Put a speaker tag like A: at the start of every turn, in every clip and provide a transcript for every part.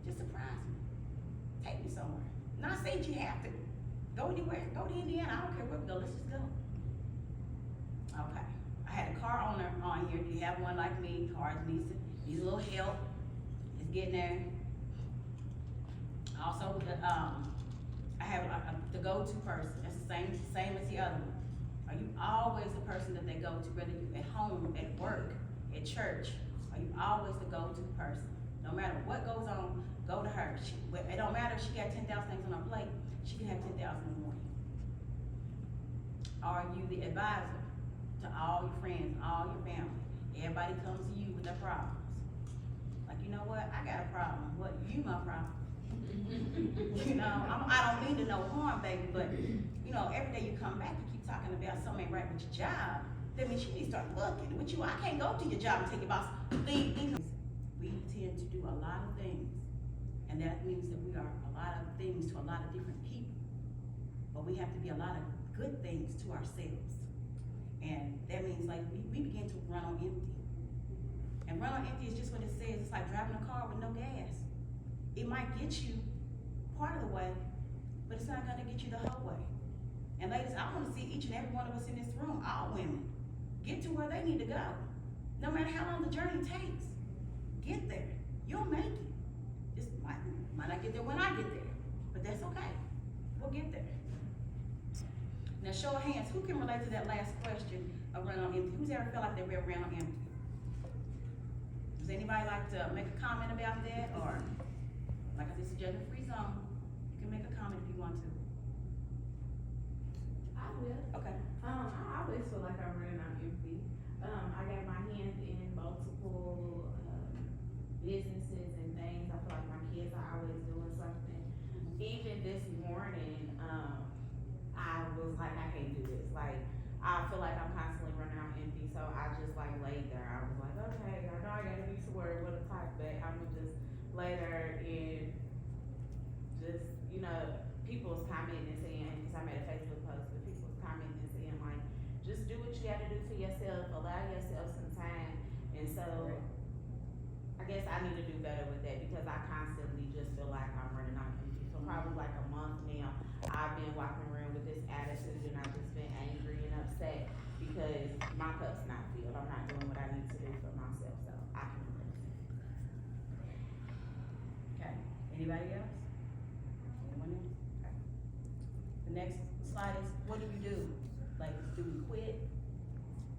A: Just surprise me. Take me somewhere. Not saying you have to. Go anywhere. Go to Indiana. I don't care where we go. Let's just go. Okay. I had a car owner on here. Do you have one like me? Cars needs a little help. It's getting there. Also, I have the go-to person. That's the same as the other one. Are you always the person that they go to, whether you at home, at work, at church? Are you always the go-to person? No matter what goes on, go to her. It don't matter if she got 10,000 things on her plate, she can have 10,000 in one. Are you the advisor to all your friends, all your family? Everybody comes to you with their problems. Like, you know what? I got a problem. What? You my problem. You know, I don't mean to no harm, baby, but you know, every day you come back, you keep talking about something ain't right with your job. That means you need to start looking. With you, I can't go to your job and take your boss. We tend to do a lot of things, and that means that we are a lot of things to a lot of different people. But we have to be a lot of good things to ourselves, and that means like we begin to run on empty. And run on empty is just what it says. It's like driving a car with no gas. It might get you part of the way, but it's not gonna get you the whole way. And ladies, I wanna see each and every one of us in this room, all women, get to where they need to go. No matter how long the journey takes, get there. You'll make it. Just might not get there when I get there, but that's okay. We'll get there. Now show of hands, who can relate to that last question of run on empty? Who's ever felt like they ran on empty? Does anybody like to make a comment about that, or? Like this is judgment-free zone. You can make a comment if you want to.
B: I will.
A: Okay.
B: I always feel like I'm running on empty. I got my hands in multiple businesses and things. I feel like my kids are always doing something. Even this morning, I was like, I can't do this. Like, I feel like I'm constantly running on empty, so I just like laid there. I was like, okay, I know I gotta be to work, what a type, but I'm gonna just lay there and just, you know, people's commenting and saying, because I made a Facebook post, but people's commenting and saying like, just do what you gotta do for yourself, allow yourself some time. And so I guess I need to do better with that, because I constantly just feel like I'm running on empty. For probably like a month now, I've been walking around with this attitude, and I've just been angry and upset because my cup's not filled. I'm not doing what I need to do for myself, so I can relate.
A: Okay. Anybody else? Anyone else? Okay. The next slide is, what do we do? Like, do we quit?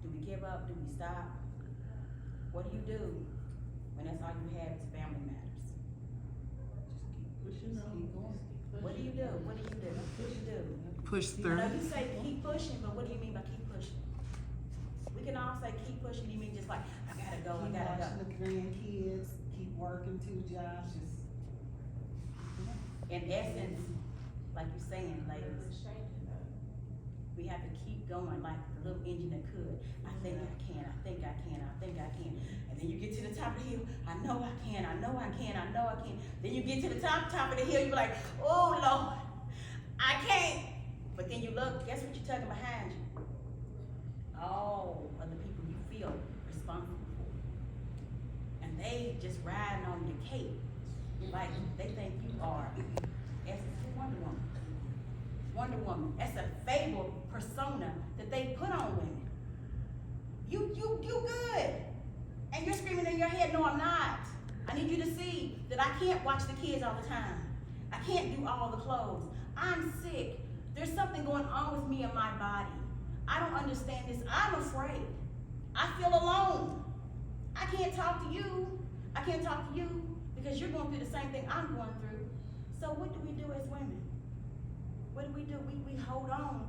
A: Do we give up? Do we stop? What do you do when that's all you have is family matters?
C: Just keep going.
A: What do you do? What do you do? What do you do?
C: Push
A: I
C: through.
A: know you say keep pushing, but what do you mean by keep pushing? We can all say keep pushing. You mean just like, I gotta go, I
D: Keep
A: gotta
D: watching
A: go.
D: the grandkids, keep working 2 jobs, just.
A: In essence, like you're saying, ladies,
B: It's changing though.
A: we have to keep going like the little engine that could. I think I can, I think I can, I think I can. And then you get to the top of the hill, I know I can, I know I can, I know I can. Then you get to the top of the hill, you be like, oh Lord, I can't. But then you look, guess what you're tugging behind you? All of the people you feel responsible for. And they just riding on your cape. Like they think you are, as Wonder Woman. Wonder Woman, that's a fabled persona that they put on women. You good. And you're screaming in your head, no I'm not. I need you to see that I can't watch the kids all the time. I can't do all the clothes. I'm sick. There's something going on with me in my body. I don't understand this. I'm afraid. I feel alone. I can't talk to you. I can't talk to you because you're going through the same thing I'm going through. So what do we do as women? What do? We hold on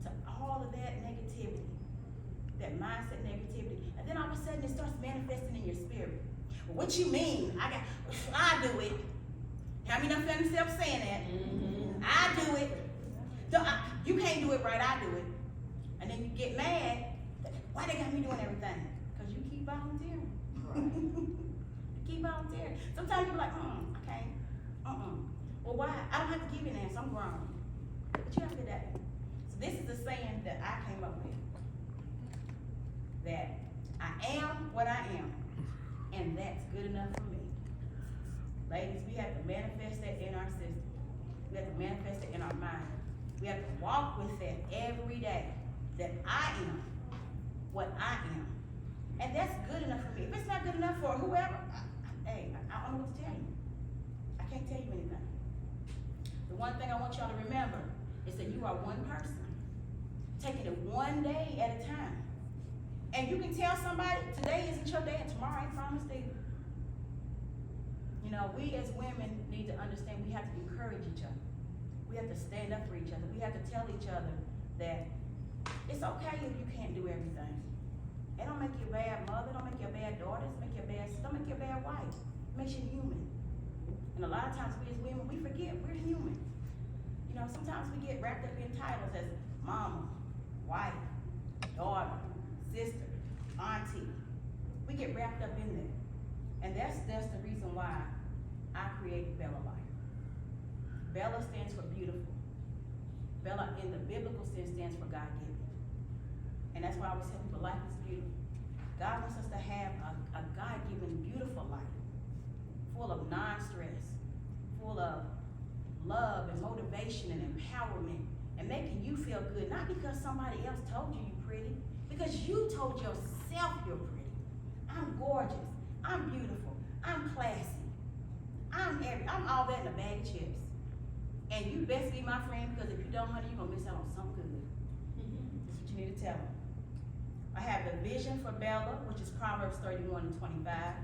A: to all of that negativity, that mindset negativity, and then all of a sudden it starts manifesting in your spirit. Well, what you mean? I do it. How many of them themselves saying that?
B: Mm-hmm.
A: I do it. You can't do it right, I do it. And then you get mad. Why they got me doing everything? Because you keep volunteering.
B: Right.
A: You keep volunteering. Sometimes you're like, I can't. Well, why? I don't have to give you an answer. I'm grown. But you have a good day. So this is the saying that I came up with. That I am what I am. And that's good enough for me. Ladies, we have to manifest that in our system. We have to manifest it in our mind. We have to walk with that every day, that I am what I am. And that's good enough for me. If it's not good enough for whoever, I don't know what to tell you. I can't tell you anything. The one thing I want y'all to remember is that you are one person, taking it one day at a time. And you can tell somebody, today isn't your day and tomorrow ain't promised either. You know, we as women need to understand we have to encourage each other. We have to stand up for each other. We have to tell each other that it's okay if you can't do everything. It don't make you a bad mother, don't make you a bad daughter, it make you a bad, don't make you a bad wife. It makes you human. And a lot of times we as women, we forget we're human. You know, sometimes we get wrapped up in titles as mama, wife, daughter, sister, auntie. We get wrapped up in that. And that's the reason why I created Bella Life. Bella stands for beautiful. Bella in the biblical sense stands for God-given. And that's why I always tell people life is beautiful. God wants us to have a God-given beautiful life, full of non-stress, full of love and motivation and empowerment, and making you feel good, not because somebody else told you you're pretty, because you told yourself you're pretty. I'm gorgeous, I'm beautiful, I'm classy, I'm all that in a bag of chips. And you best be my friend, because if you don't, honey, you're gonna miss out on something good. That's what you need to tell them. I have the vision for Bella, which is Proverbs 31:25.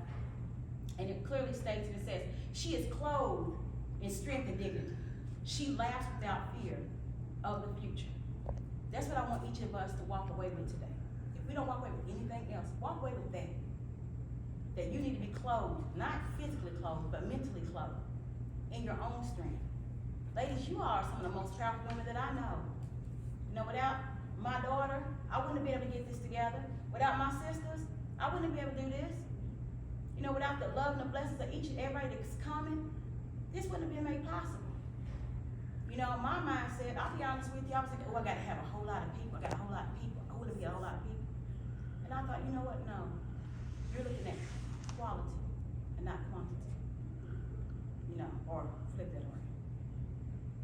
A: And it clearly states, and it says, she is clothed in strength and dignity. She laughs without fear of the future. That's what I want each of us to walk away with today. If we don't walk away with anything else, walk away with that. That you need to be clothed, not physically clothed, but mentally clothed, in your own strength. Ladies, you are some of the most powerful women that I know. You know, without my daughter, I wouldn't be able to get this together. Without my sisters, I wouldn't be able to do this. You know, without the love and the blessings of each and everybody that's coming, this wouldn't have been made possible. You know, my mindset, I'll be honest with you, I was thinking, oh, I gotta have a whole lot of people. I got a whole lot of people. I wouldn't be a whole lot of people. And I thought, you know what, no. You're looking at quality and not quantity. You know, or flip that around.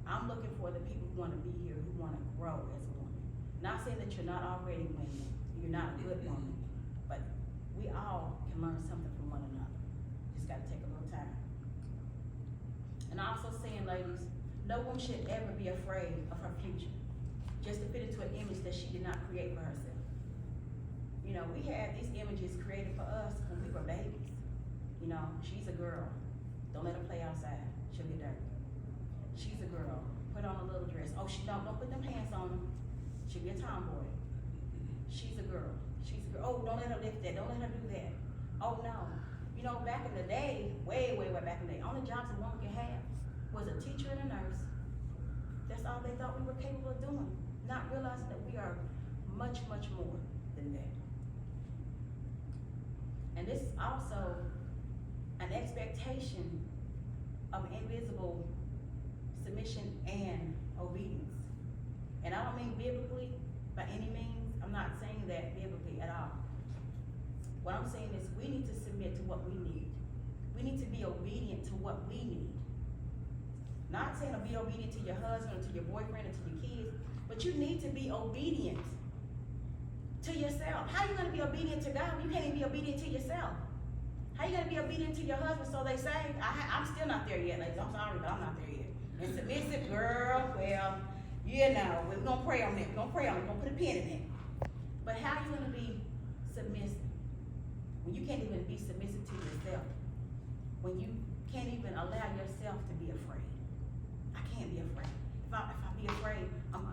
A: I'm looking for the people who wanna be here, who wanna grow as a woman. Not saying that you're not already women, you're not a good woman, but we all can learn something from one another. Just gotta take a little time. And also saying, ladies, no one should ever be afraid of her future, just to fit into an image that she did not create for herself. You know, we had these images created for us when we were babies. You know, she's a girl, don't let her play outside, she'll get dirty. She's a girl, put on a little dress. Oh, don't put them pants on her, she'll be a tomboy. She's a girl, oh, don't let her lift that, don't let her do that. Oh no, you know, back in the day, way back in the day, only jobs a woman could have was a teacher and a nurse. That's all they thought we were capable of doing, not realizing that we are much more than that. And this is also an expectation of invisible submission and obedience. And I don't mean biblically by any means. I'm not saying that biblically at all. What I'm saying is we need to submit to what we need. We need to be obedient to what we need. Not saying to be obedient to your husband or to your boyfriend or to your kids, but you need to be obedient to yourself. How are you gonna be obedient to God when you can't even be obedient to yourself? How you gonna be obedient to your husband? So they say, I'm still not there yet, ladies. I'm sorry, but I'm not there yet. And submissive girl, well, you know, we're gonna pray on it. We're gonna pray on it. We're gonna put a pin in it. But how are you gonna be submissive when you can't even be submissive to yourself? When you can't even allow yourself to be afraid? I can't be afraid. If I be afraid,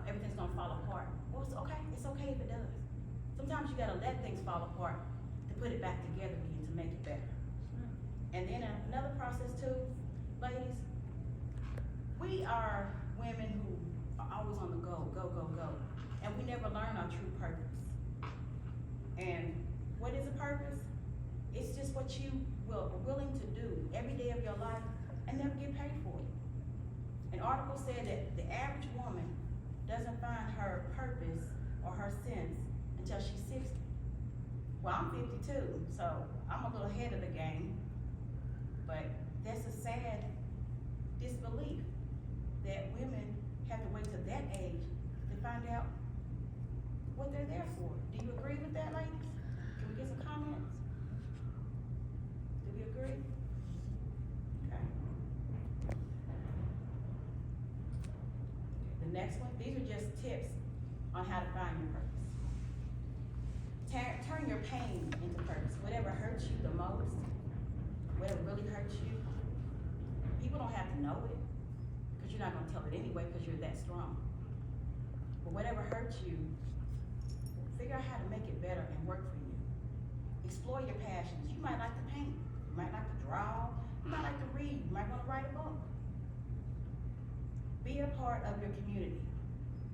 A: everything's gonna fall apart. Well, it's okay. It's okay if it does. Sometimes you gotta let things fall apart to put it back together again to make it better. And then another process too, ladies, we are women who are always on the go. And we never learn our true purpose. And what is a purpose? It's just what you are willing to do every day of your life and never get paid for it. An article said that the average woman doesn't find her purpose or her sense until she's 60. Well, I'm 52, so I'm a little ahead of the game, but that's a sad disbelief that women have to wait till that age to find out what they're there for. Do you agree with that, ladies? Can we get some comments? Do we agree? Okay. The next one, these are just tips on how to find your purpose. Turn your pain into purpose. Whatever hurts you the most, whatever really hurts you, people don't have to know it, because you're not gonna tell it anyway, because you're that strong. But whatever hurts you, figure out how to make it better and work for you. Explore your passions. You might like to paint, you might like to draw, you might like to read, you might wanna write a book. Be a part of your community.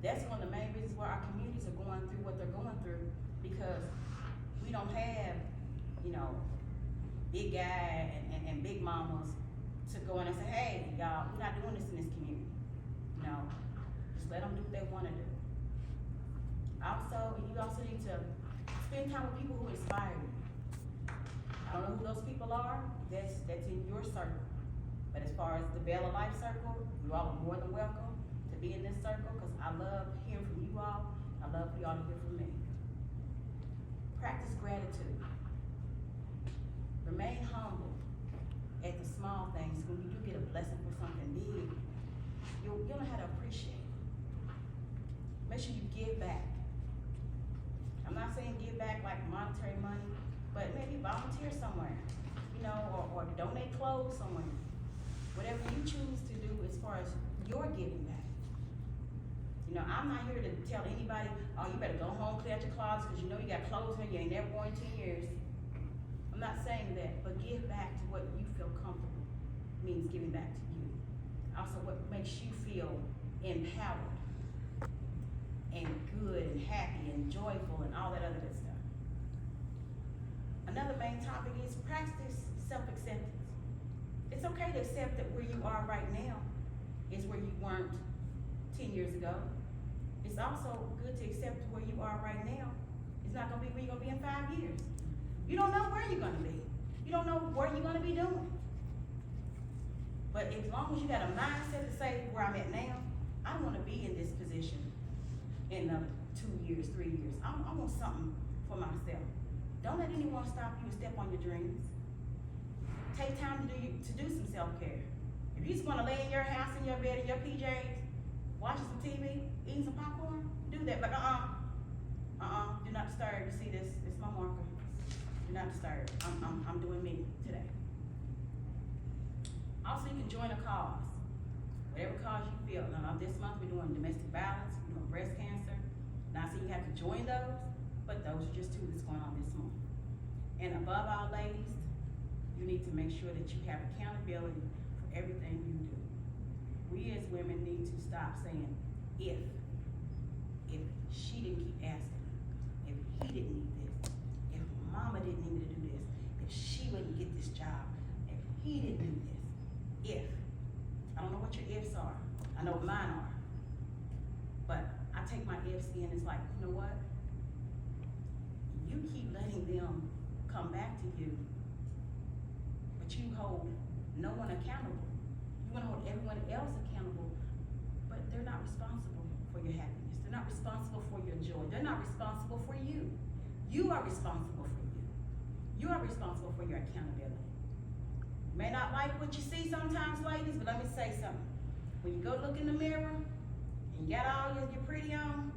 A: That's one of the main reasons why our communities are going through what they're going through, because we don't have, you know, big guy and big mamas to go in and say, hey, y'all, we're not doing this in this community. No, just let them do what they wanna do. Also, you also need to spend time with people who inspire you. I don't know who those people are, that's in your circle. But as far as the Bella Life Circle, you all are more than welcome to be in this circle, because I love hearing from you all. I love for y'all to hear from me. Practice gratitude. Remain humble at the small things. When you do get a blessing for something big, you'll know how to appreciate it. Make sure you give back. I'm not saying give back like monetary money, but maybe volunteer somewhere, you know, or donate clothes somewhere. Whatever you choose to do as far as your giving back. You know, I'm not here to tell anybody, oh, you better go home, clear out your closet, because you know you got clothes here you ain't never worn in 2 years. I'm not saying that, but give back to what you feel comfortable means giving back to you. Also, what makes you feel empowered and good and happy and joyful and all that other good stuff. Another main topic is practice self-acceptance. It's okay to accept that where you are right now is where you weren't 10 years ago. It's also good to accept where you are right now. It's not gonna be where you're gonna be in 5 years. You don't know where you're gonna be. You don't know what you're gonna be doing. But as long as you got a mindset to say where I'm at now, I wanna be in this position in 2 years, 3 years. I want something for myself. Don't let anyone stop you and step on your dreams. Take time to do some self-care. If you just wanna lay in your house, in your bed, in your PJs, watching some TV, eating some popcorn, do that, but do not disturb. You see this, it's my marker. Do not disturb. I'm doing me today. Also, you can join a cause. Whatever cause you feel. Now, this month we're doing domestic violence, we're doing breast cancer. Now, I see you have to join those, but those are just 2 that's going on this month. And above all, ladies, you need to make sure that you have accountability for everything you do. We as women need to stop saying, if she didn't keep asking, if he didn't need this, if mama didn't need me to do this, if she wouldn't get this job, if he didn't do this, if. I don't know what your ifs are. I know what mine are. But I take my ifs in, it's like, you know what? You keep letting them come back to you, but you hold no one accountable. You wanna hold everyone else accountable, but they're not responsible for your happiness. They're not responsible for your joy. They're not responsible for you. You are responsible for you. You are responsible for your accountability. You may not like what you see sometimes, ladies, but let me say something. When you go look in the mirror and you got all your pretty on,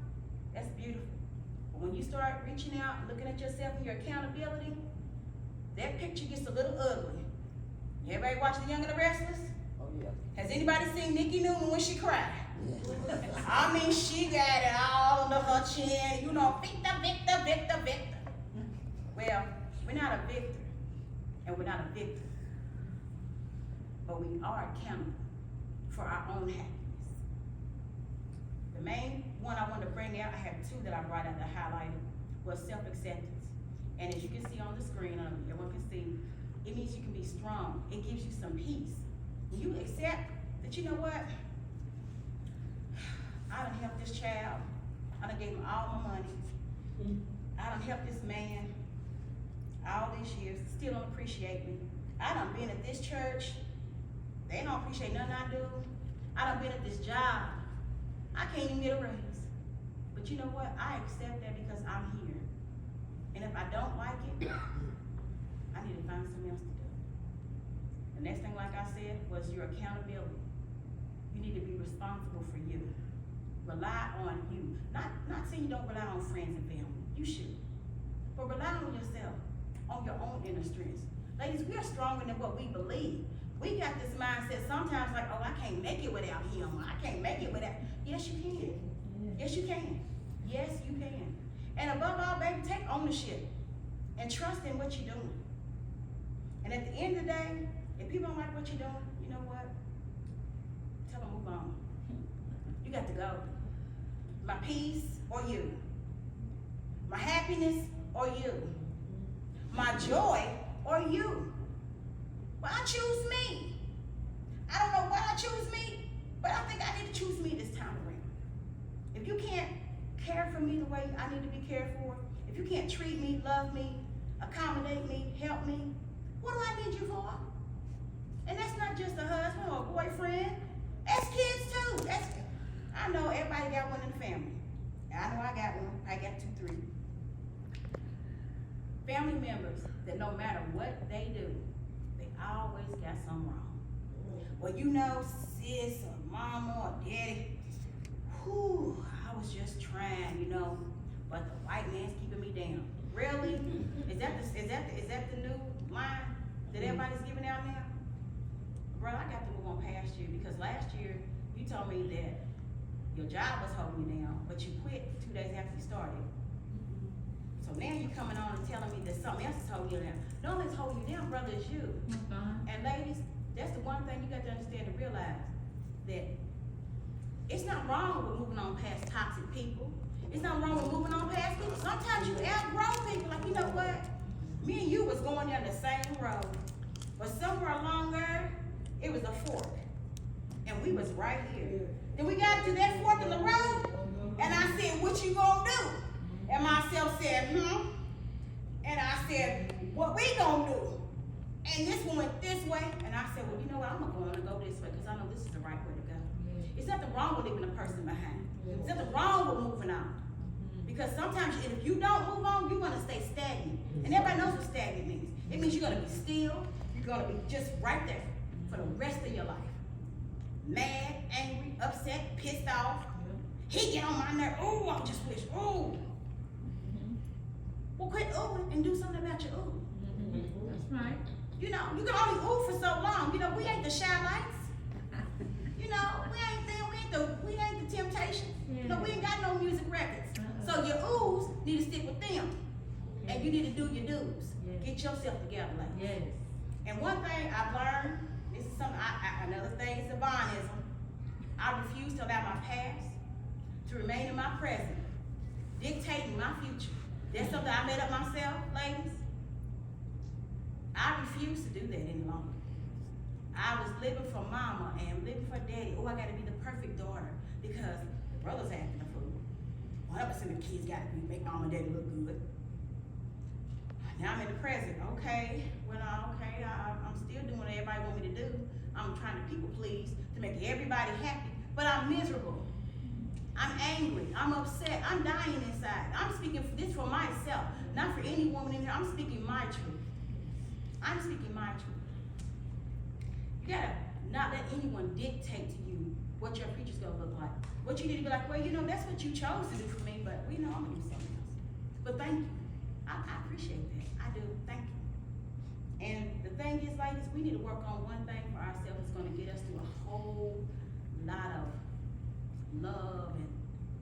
A: that's beautiful. But when you start reaching out and looking at yourself and your accountability, that picture gets a little ugly. Everybody watch The Young and the Restless?
C: Oh, yeah.
A: Has anybody seen Nikki Newman when she cried?
C: Yeah.
A: I mean, she got it all under her chin, you know, victor. Well, we're not a victor, and we're not a victim, but we are accountable for our own happiness. The main one I wanted to bring out, I have 2 that I brought out that highlighted, was self-acceptance. And as you can see on the screen, everyone can see, it means you can be strong. It gives you some peace. When you accept that, you know what, I done helped this child, I done gave him all my money, I done helped this man all these years, still don't appreciate me. I done been at this church They don't appreciate nothing I do. I done been at this job. I can't even get a raise. But you know what? I accept that because I'm here. And if I don't like it, I need to find something else to do. The next thing, like I said, was your accountability. You need to be responsible for you. Rely on you. Not saying you don't rely on friends and family. You should. But rely on yourself, on your own inner strengths. Ladies, we are stronger than what we believe. We got this mindset sometimes like, oh, I can't make it without him. I can't make it without. Yes, you can. Yes, you can. Yes, you can. And above all, baby, take ownership and trust in what you're doing. And at the end of the day, if people don't like what you're doing, you know what? Tell them move on. You got to go. My peace or you. My happiness or you. My joy or you. Well, I choose me. I don't know why I choose me, but I think I need to choose me this time around. If you can't care for me the way I need to be cared for, if you can't treat me, love me, accommodate me, help me, what do I need you for? And that's not just a husband or a boyfriend. That's kids too. I know everybody got one in the family. I know I got one. I got 2, 3. Family members that no matter what they do, they always got something wrong. Well, you know, sis or mama or daddy, whew, I was just trying, you know, but the white man's keeping me down. Really? Is that the new line that everybody's giving out now? Bro, I got to move on past you because last year you told me that your job was holding you down, but you quit 2 days after you started. So now you're coming on and telling me that something else is holding you down. No one's holding you down, brother, it's you. And ladies, that's the one thing you got to understand and realize, that it's not wrong with moving on past toxic people. It's not wrong with moving on past people. Sometimes you outgrow people, like, you know what? Me and you was going down the same road, but somewhere along there, it was a fork. And we was right here. Then we got to that fork in the road, and I said, what you gonna do? And myself said, And I said, what we gonna do? And this one went this way, and I said, well, you know what, I'm gonna go this way, because I know this is the right way to go. It's nothing wrong with leaving a person behind. There's nothing wrong with moving on. Because sometimes if you don't move on, you're gonna stay stagnant. And everybody knows what stagnant means. It means you're gonna be still, you're gonna be just right there for the rest of your life. Mad, angry, upset, pissed off. He get on my nerve. Oh, I just wish. Oh. Well, quit oohing and do something about your ooh.
C: That's right.
A: You know, you can only ooh for so long. You know, we ain't the Shy Lights. You know, we ain't the Temptations. You know, we ain't got no music records. So your oohs need to stick with them. And you need to do your do's. Get yourself together, ladies.
C: Yes.
A: And one thing I've learned, this is something, another thing is Savonnism. I refuse to allow my past to remain in my present, dictating my future. That's something I made up myself, ladies. I refuse to do that any longer. I was living for mama and living for daddy. Oh, I gotta be the perfect daughter because the brother's acting a fool. 100% of the kids gotta make mama and daddy look good. Now I'm in the present. Okay, I'm still doing what everybody want me to do. I'm trying to people please to make everybody happy, but I'm miserable. I'm angry. I'm upset. I'm dying inside. I'm speaking this for myself, not for any woman in here. I'm speaking my truth. I'm speaking my truth. You gotta not let anyone dictate to you what your future's gonna look like. What you need to be like, well, you know, that's what you chose to do for me, but we know I'm gonna do something else. But thank you. I appreciate that. I do. Thank you. And the thing is, ladies, we need to work on one thing for ourselves that's gonna get us through a whole lot of love and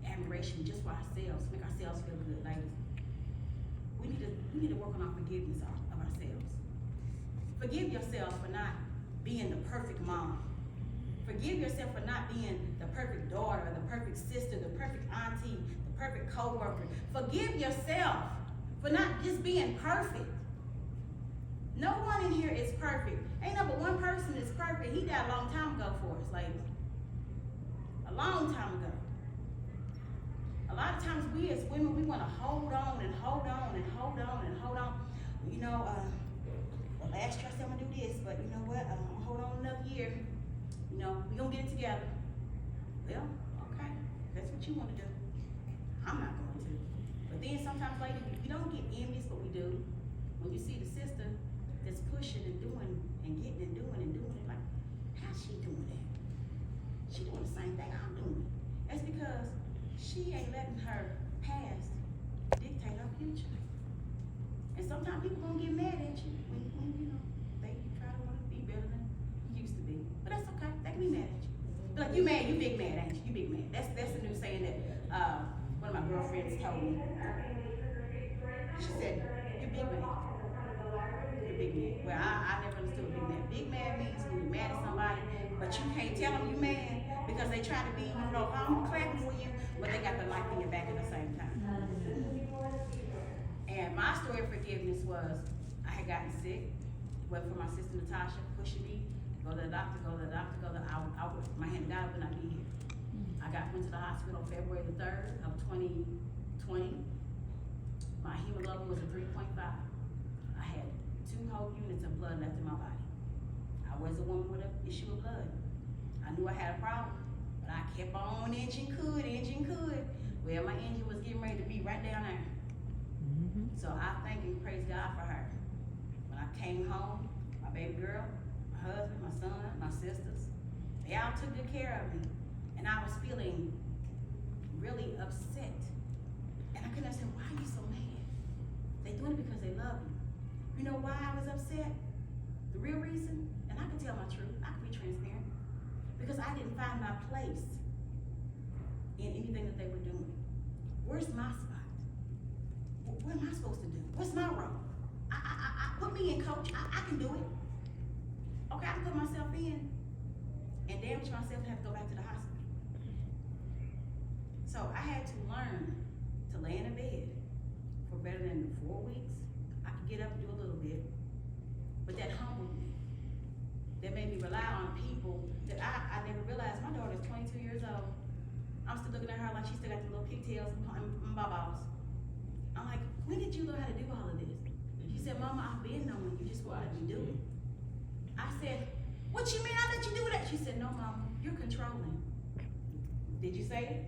A: admiration just for ourselves, make ourselves feel good, ladies. We need to work on our forgiveness of ourselves. Forgive yourself for not being the perfect mom. Forgive yourself for not being the perfect daughter, the perfect sister, the perfect auntie, the perfect co-worker. Forgive yourself for not just being perfect. No one in here is perfect. Ain't no but one person is perfect. He died a long time ago for us, ladies. A long time ago. A lot of times we as women, we want to hold on and hold on and hold on and hold on. You know, well, last year I said I'm going to do this, but you know what? I'm going to hold on another year. you know, we gonna get it together. Well, okay, that's what you wanna do. I'm not going to. But then sometimes later, we don't get envious, but we do. When you see the sister that's pushing and doing and getting and doing it, like, how's she doing that? She doing the same thing I'm doing. That's because she ain't letting her past dictate her future. And sometimes people gonna get mad at you when you know, they try to wanna be better than you used to be. But that's okay, they can be mad at you. Be like, you mad, you big mad, ain't you? You big mad. That's the new saying that, one of my girlfriends told me. She said, you big mad. You're big mad. Well, I never understood what big mad. Big mad means when you're mad at somebody, but you can't tell them you mad because they try to be, you know, I'm clapping for you, but they got the life in your back at the same time. And my story of forgiveness was, I had gotten sick, went for my sister Natasha pushing me, go to the doctor, my hand to God would not be here. I went to the hospital February the 3rd of 2020. My hemoglobin was a 3.5. I had 2 whole units of blood left in my body. I was a woman with an issue of blood. I knew I had a problem, but I kept on inching good. Well, my engine was getting ready to be right down there. So I thank and praise God for her. When I came home, my baby girl, my husband, my son, my sisters, they all took good care of me. And I was feeling really upset. And I couldn't understand, why are you so mad? They doing it because they love you. You know why I was upset? The real reason, and I can tell my truth, I can be transparent, because I didn't find my place in anything that they were doing. Where's my spot? What am I supposed to do? What's my role? I put me in, coach. I can do it. Okay, I can put myself in and damage myself and have to go back to the hospital. So I had to learn to lay in a bed for better than 4 weeks. I could get up and do a little bit, but that humbled me. That made me rely on people that I never realized. My daughter is 22 years old. I'm still looking at her like she still got the little pigtails and bobos. I'm like, when did you learn how to do all of this? She said, Mama, I've been knowing, you just won't let me do it. I said, what you mean I let you do that? She said, no, Mama, you're controlling. Did you say it?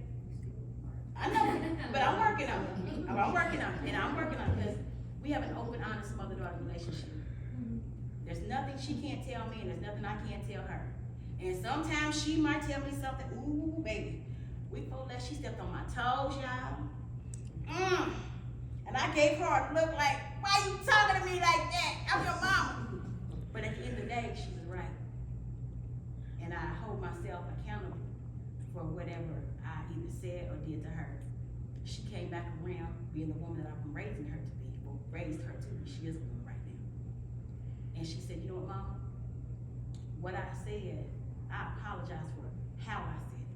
A: I know it, but I'm working on it. I'm working on it, and I'm working on it because we have an open, honest mother-daughter relationship. There's nothing she can't tell me, and there's nothing I can't tell her. And sometimes she might tell me something, ooh, baby. We told that she stepped on my toes, y'all. And I gave her a look like, why you talking to me like that? I'm your mama. But at the end of the day, she was right. And I hold myself accountable for whatever I either said or did to her. She came back around being the woman that I've been raising her to be, or raised her to be. She is a woman right now. And she said, you know what, Mama? What I said, I apologize for how I said it,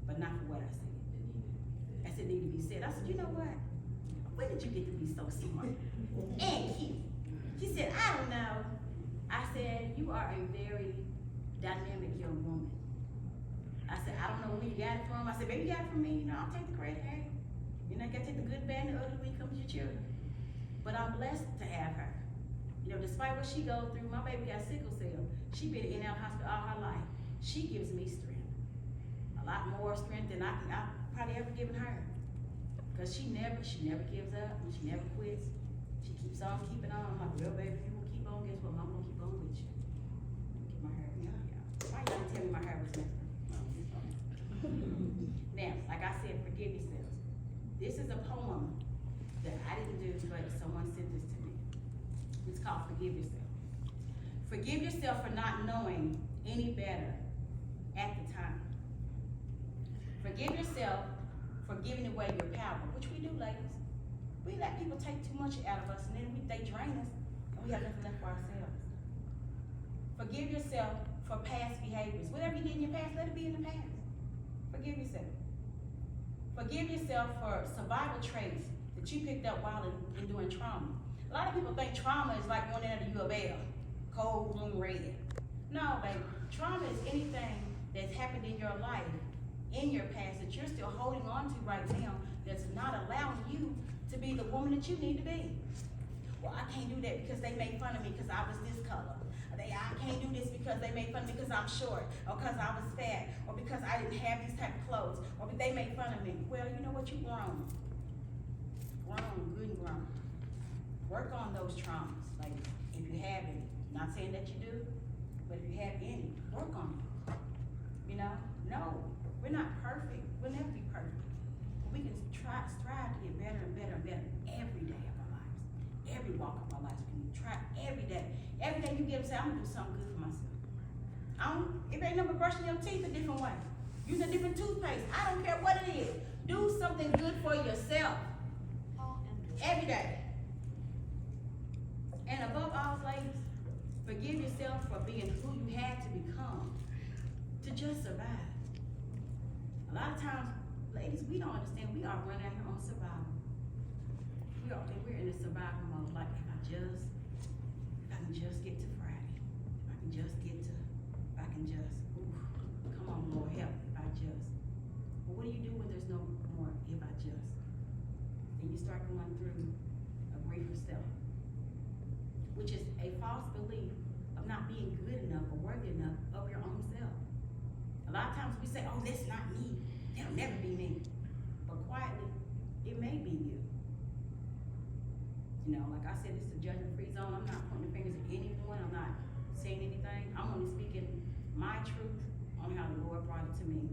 A: but not for what I said. I said, it needed to be said. I said, you know what? When did you get to be so smart and cute? She said, I don't know. I said, you are a very dynamic young woman. I said, I don't know where you got it from. I said, baby, you got it from me. You know, I'll take the credit. Hey, you know, you gotta take the good, bad, and the ugly when it comes to your children. But I'm blessed to have her. You know, despite what she goes through, my baby got sickle cell. She been in and out of hospital all her life. She gives me strength. A lot more strength than I've probably ever given her. Because she never gives up and she never quits. She keeps on keeping on. I'm like, well, baby, you will keep on, guess what? I'm gonna keep on with you. Get my hair. Yeah. Why you gonna tell me my hair was messed up? Now, like I said, forgive yourself. This is a poem that I didn't do, but someone sent this to me. It's called Forgive Yourself. Forgive yourself for not knowing any better at the time. Forgive yourself for giving away your power, which we do, ladies. We let people take too much out of us, and then they drain us, and we have nothing left for ourselves. Forgive yourself for past behaviors. Whatever you did in your past, let it be in the past. Forgive yourself. Forgive yourself for survival traits that you picked up while enduring trauma. A lot of people think trauma is like going into U of L, cold room red. No, baby. Trauma is anything that's happened in your life, in your past, that you're still holding on to right now, that's not allowing you to be the woman that you need to be. Well, I can't do that because they made fun of me because I was this color. I can't do this because because they made fun of me because I'm short, or because I was fat, or because I didn't have these type of clothes, or they made fun of me. Well, you know what, you grown. Grown, good and grown. Work on those traumas, like, if you have any. Not saying that you do, but if you have any, work on it. You know, no, we're not perfect, we'll never be perfect. But we can strive to get better and better and better every day of our lives. Every walk of our lives, we can try every day. Every day you get up and say, I'm gonna do something good for myself. If ain't no but brushing your teeth a different way, use a different toothpaste, I don't care what it is. Do something good for yourself. Every day. And above all, ladies, forgive yourself for being who you had to become to just survive. A lot of times, ladies, we don't understand, we are running out here on survival. We're in a survival mode, like if I can just get to Friday, if I can just, come on, Lord, help, if I just. But what do you do when there's no more if I just? And you start going through a grief of self, which is a false belief of not being good enough or worthy enough of your own self. A lot of times we say, oh, that's not me, that'll never be me. But quietly, it may be you. You know, like I said, it's a judgment-free zone. I'm not pointing fingers at anyone, I'm not saying anything. I'm only speaking my truth on how the Lord brought it to me.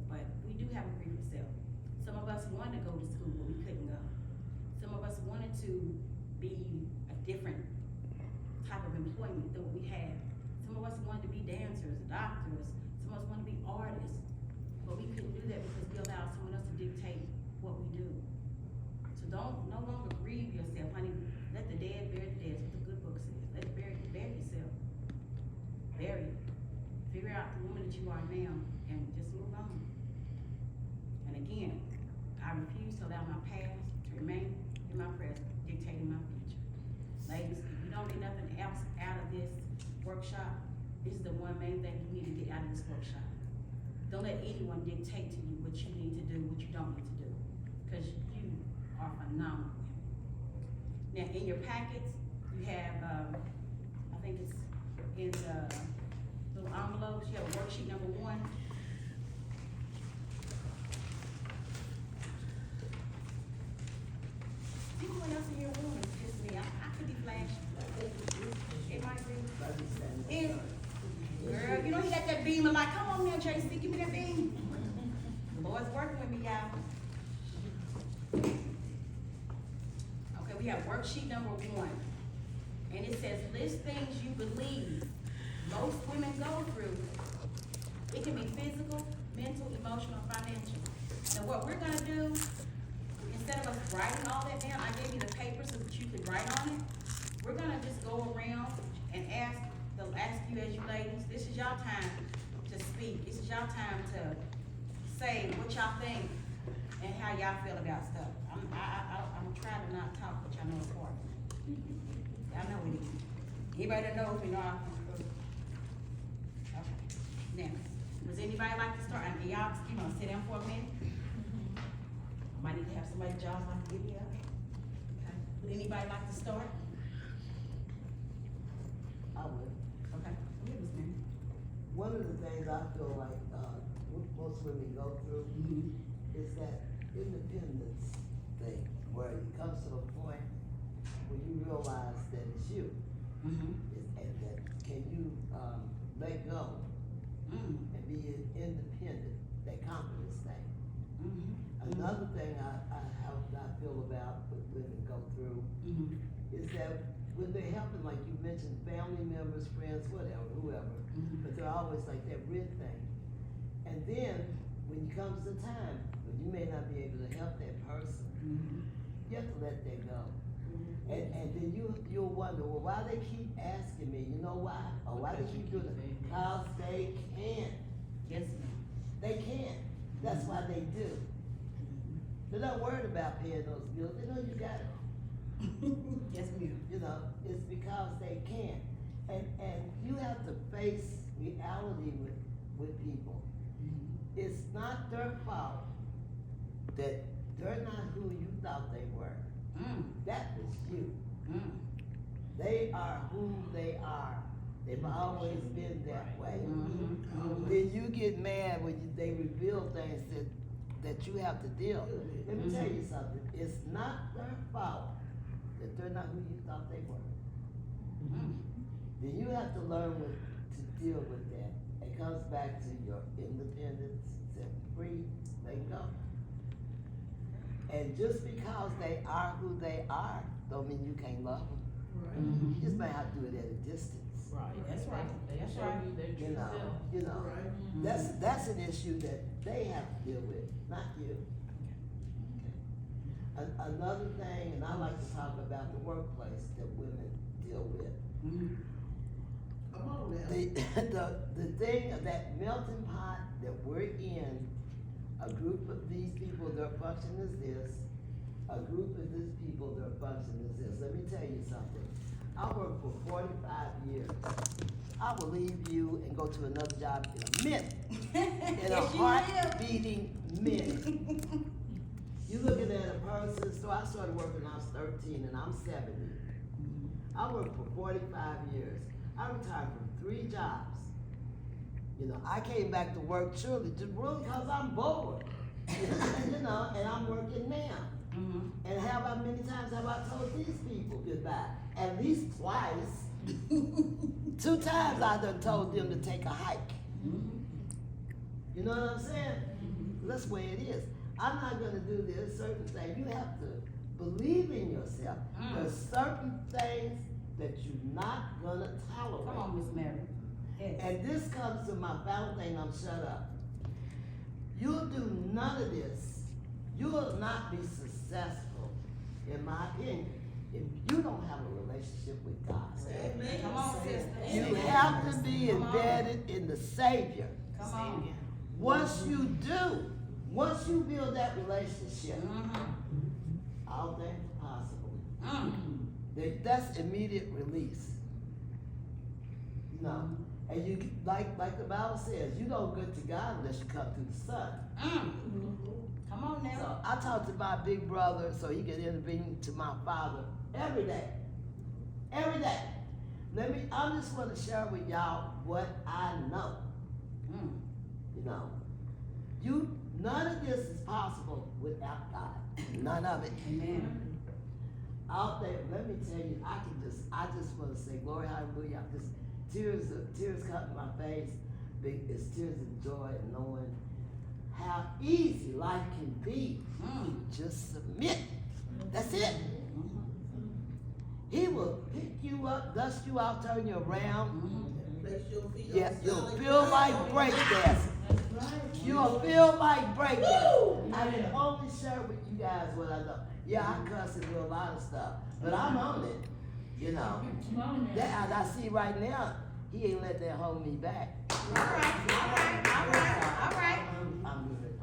A: But we do have a grief of self. Some of us wanted to go to school, but we couldn't go. Some of us wanted to be a different type of employment than what we had. Some of us wanted to be dancers, doctors. Some of us wanted to be artists. But we couldn't do that because we allowed someone else to dictate what we do. So don't no longer grieve yourself, honey. Let the dead bury the dead. That's what the good book says. Let it bury yourself. Bury it. Figure out the woman that you are now and just move on. And again, I refuse to allow my past to remain in my present, dictating my future. Ladies, if you don't get nothing else out of this workshop, this is the one main thing you need to get out of this workshop. Don't let anyone dictate to you what you need to do, what you don't need to do, because you are phenomenal women. Now, in your packets, you have, I think it's in the little envelopes, you have worksheet number 1. Anyone else in your room is just me? I could be flashing. It might be. And, girl, you know he got that beam of like, come on now, JC, give me that beam. The Lord's working with me, y'all. Okay, we have worksheet number 1. And it says, list things you believe most women go through. It can be physical, mental, emotional, financial. Now what we're gonna do, instead of us writing all that down, I gave you the paper so that you could write on it. We're gonna just go around and ask you as you ladies, this is y'all time to speak. This is y'all time to say what y'all think and how y'all feel about stuff. I'm trying to not talk, but y'all know it's hard. Y'all know it is. Anybody that knows me know I'm okay. Now, does anybody like to start? Y'all, sit down for a minute. Might need to have somebody jaws like to give me up. Okay. Would anybody like to start?
E: I would.
A: Okay. Give us a minute.
E: One of the things I feel like most women go through is that independence thing, where it comes to a point where you realize that it's you, and that can you let go and be independent, that confidence thing. Another thing I feel about what women go through is that when they're helping, like you mentioned, family members, friends, whatever, whoever, but they're always like that rent thing. And then, when it comes to time, when you may not be able to help that person, you have to let that go. And then you'll wonder, well, why they keep asking me, you know why? Or why they keep doing it? Because they can.
A: Yes, ma'am.
E: They can. That's why they do. They're not worried about paying those bills. They know you got it.
A: Yes, ma'am.
E: You know, it's because they can. And you have to face reality with people. It's not their fault that they're not who you thought they were. That was you. They are who they are They've always been that way.
A: Mhm.
E: Then you get mad when they reveal things that you have to deal with. Let me tell you something, it's not their fault that they're not who you thought they were.
A: Mm.
E: Then you have to learn to deal with that. It comes back to your independence, set free, let go. And just because they are who they are, don't mean you can't love them.
A: Mhm.
E: You just may have to do it at a distance.
C: Right.
A: That's right.
C: They
A: That's
C: show
A: right.
C: you their true self.
E: You know,
A: Mhm.
E: that's an issue that they have to deal with, not you. Okay. Another thing, and I like to talk about the workplace that women deal with.
A: Mhm.
C: Come on now.
E: The thing of that melting pot that we're in, a group of these people, their function is this, a group of these people, their function is this. Let me tell you something. I worked for 45 years. I will leave you and go to another job in a minute. In a
A: Yes, you
E: heart
A: will.
E: beating minute. You looking at a person, so I started working when I was 13 and I'm 70. I worked for 45 years. I retired from 3 jobs. You know, I came back to work surely just really because I'm bored. You know, and I'm working now.
A: Mhm.
E: And how many times have I told these people goodbye? At least twice. 2 times I done told them to take a hike. You know what I'm saying? That's the way it is. I'm not gonna do this certain thing. You have to believe in yourself. There's certain things that you're not gonna tolerate.
A: Come on, Miss Mary. Yes.
E: And this comes to my final thing, I'm shut up. You'll do none of this. You will not be successful, in my opinion, if you don't have a relationship with God.
A: Come on, sister.
E: You have to be embedded in the Savior.
A: Come on.
E: Once you do, once you build that relationship,
A: Mhm.
E: all things are possible.
A: Mm.
E: That's immediate release. No. And you, like the Bible says, you don't get to God unless you come through the Son.
A: Mm. Come on now.
E: So I talk to my big brother so he can intervene to my father every day. Every day. I just want to share with y'all what I know.
A: Mm.
E: You know, none of this is possible without God. None of it.
A: Amen.
E: Out there, let me tell you, I just want to say, glory, hallelujah. Just tears come to my face. It's tears of joy and knowing how easy life can be.
A: Mm.
E: Just submit. That's it. He will pick you up, dust you out, turn you around. Yes, you'll feel like breakdancing. You'll feel like breakdancing. I can only share with you guys what I know. Yeah, I cuss and do a lot of stuff, but I'm on it. You know. That I see right now, he ain't let that hold me back.
A: All right.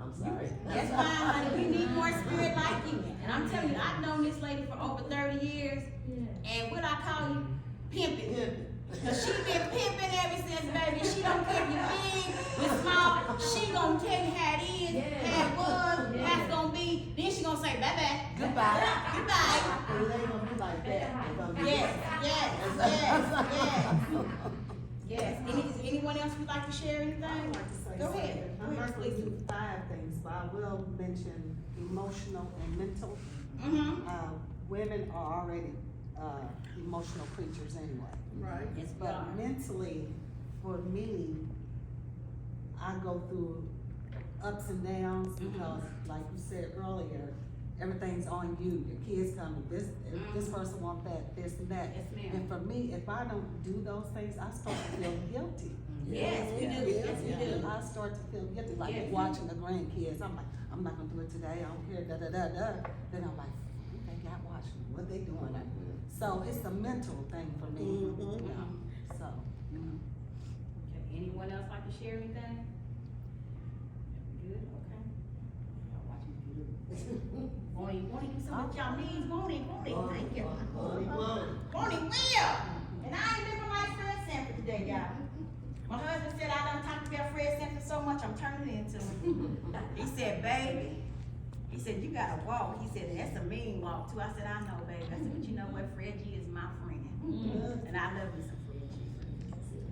E: I'm sorry.
A: That's fine, honey. We need more spirit like you. And I'm telling you, I've known this lady for over 30 years. And what I call you, pimping. Cause she been pimping ever since, baby. She don't care if you big, you small. She gonna tell you how it is, how it was, how it's gonna be. Then she gonna say bye-bye.
E: Goodbye.
A: Goodbye.
E: It ain't gonna be like that. It's gonna be
A: Yes. Anyone else would like to share anything?
D: I'd like to say
A: Go
D: something.
A: ahead.
D: I'm not gonna do 5 things, but I will mention emotional and mental.
A: Mm-hmm.
D: Women are already, emotional creatures anyway.
C: Right.
A: Yes, we
D: But
A: are.
D: mentally, for me, I go through ups and downs because, like you said earlier, everything's on you. Your kids come to this person want that, this and that.
A: Yes, ma'am.
D: And for me, if I don't do those things, I start to feel guilty.
A: Yes, we do. Yes, we do.
D: I start to feel guilty, like
A: Yes.
D: watching the grandkids. I'm like, I'm not gonna do it today. I don't care. Da da da da. Then I'm like, what they got watching? What they doing? So it's a mental thing for me.
C: Mhm.
D: You know? So.
A: Okay, anyone else like to share anything? Good, okay. Y'all watch me do this. Won't he do something with y'all needs? Won't he? Thank you. Won't he will? And I ain't living like Fred Sanford today, y'all. My husband said I done talked about Fred Sanford so much, I'm turning it into him. He said, baby, he said, you gotta walk. He said, that's a mean walk too. I said, I know, baby. I said, but you know what? Fred G is my friend. And I love me some Fred G.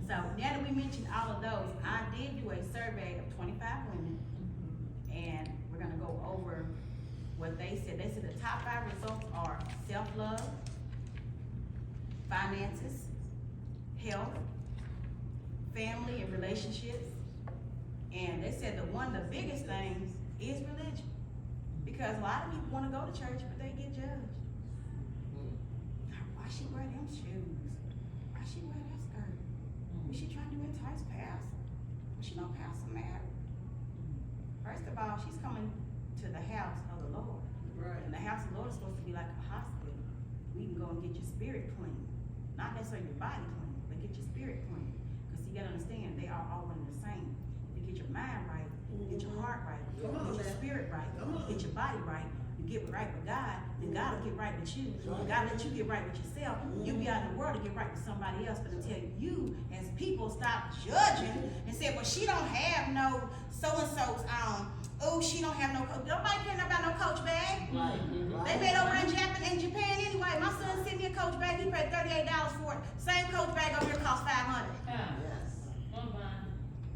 A: So now that we mentioned all of those, I did do a survey of 25 women, and we're gonna go over what they said. They said the top 5 results are self-love, finances, health, family and relationships, and they said the biggest things is religion. Because a lot of people wanna go to church, but they get judged. Why she wear them shoes? Why she wear that skirt? What she trying to entice pastor? Well, she no pastor married. First of all, she's coming to the house of the Lord.
C: Right.
A: And the house of the Lord is supposed to be like a hospital. We can go and get your spirit clean. Not necessarily your body clean, but get your spirit clean. Because you gotta understand, they are all one and the same. If you get your mind right, you get your heart right, you
C: Come on
A: get your
C: now.
A: spirit right,
C: Come on.
A: you get your body right, you get right with God, then God will get right with you. When God let you get right with yourself, you'll be out in the world to get right with somebody else. But until you, as people, stop judging and say, well, she don't have no so-and-so's oh, she don't have no coach. Nobody care about no coach bag.
E: Right,
A: They made over in Japan anyway. My son sent me a coach bag. He paid $38 for it. Same coach bag over here cost $500.
E: Yes.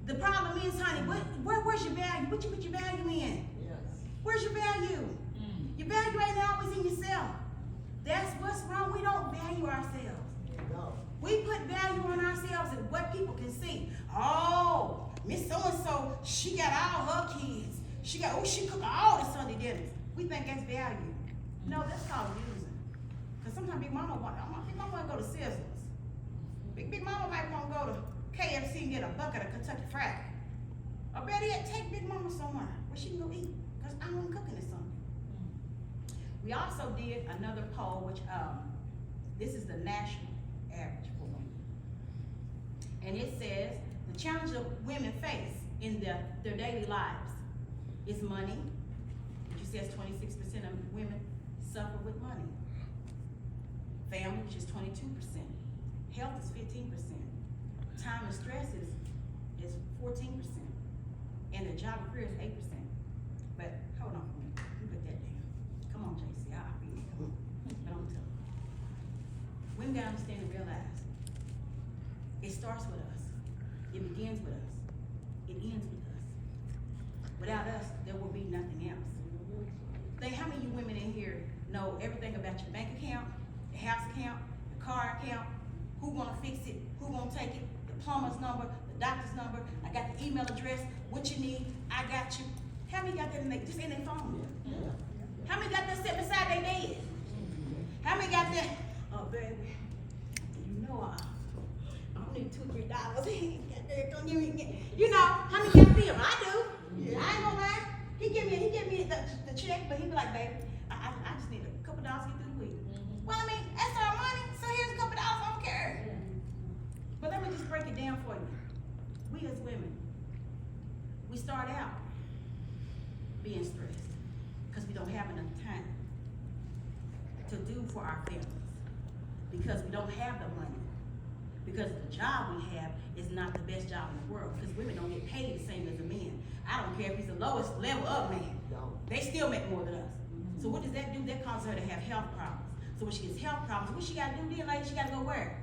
A: The problem is, honey, where's your value? What you put your value in?
E: Yes.
A: Where's your value? Your value ain't always in yourself. That's what's wrong. We don't value ourselves.
E: No.
A: We put value on ourselves and what people can see. Oh, Miss So-and-so, she got all her kids. She cook all the Sunday dinners. We think that's value. No, that's called using. Because sometimes Big Mama want to go to Sizzles. Big Mama might want to go to KFC and get a bucket of Kentucky Fried. Or better yet, take Big Mama somewhere where she can go eat. Because I want cooking this Sunday. We also did another poll, which this is the national average for women. And it says the challenge that women face in their daily lives is money, which says 26% of women suffer with money. Family, which is 22%. Health is 15%. Time and stress is 14%. And the job and career is 8%. But hold on for a minute. You put that down. Come on, JC. I'll read it. But I'm telling you. Women gotta understand and realize it starts with us. It begins with us. It ends with us. Without us, there will be nothing else. Think how many of you women in here know everything about your bank account, your house account, your car account, who gonna fix it, who gonna take it, the plumber's number, the doctor's number, I got the email address, what you need, I got you. How many got that just in their phone?
E: Yeah.
A: How many got that set beside their bed? How many got that? Oh, baby, you know I don't need $2, $3. Don't give me, you know, how many got them? I do. I ain't gonna lie. He give me the check, but he be like, baby, I just need a couple dollars to get through the week. Well, I mean, that's our money, so here's a couple dollars, I don't care. But let me just break it down for you. We as women, we start out being stressed because we don't have enough time to do for our families, because we don't have the money, because the job we have is not the best job in the world, because women don't get paid the same as the men. I don't care if he's the lowest level of man.
E: No.
A: They still make more than us. So what does that do? That causes her to have health problems. So when she gets health problems, what she gotta do then, lady? She gotta go where?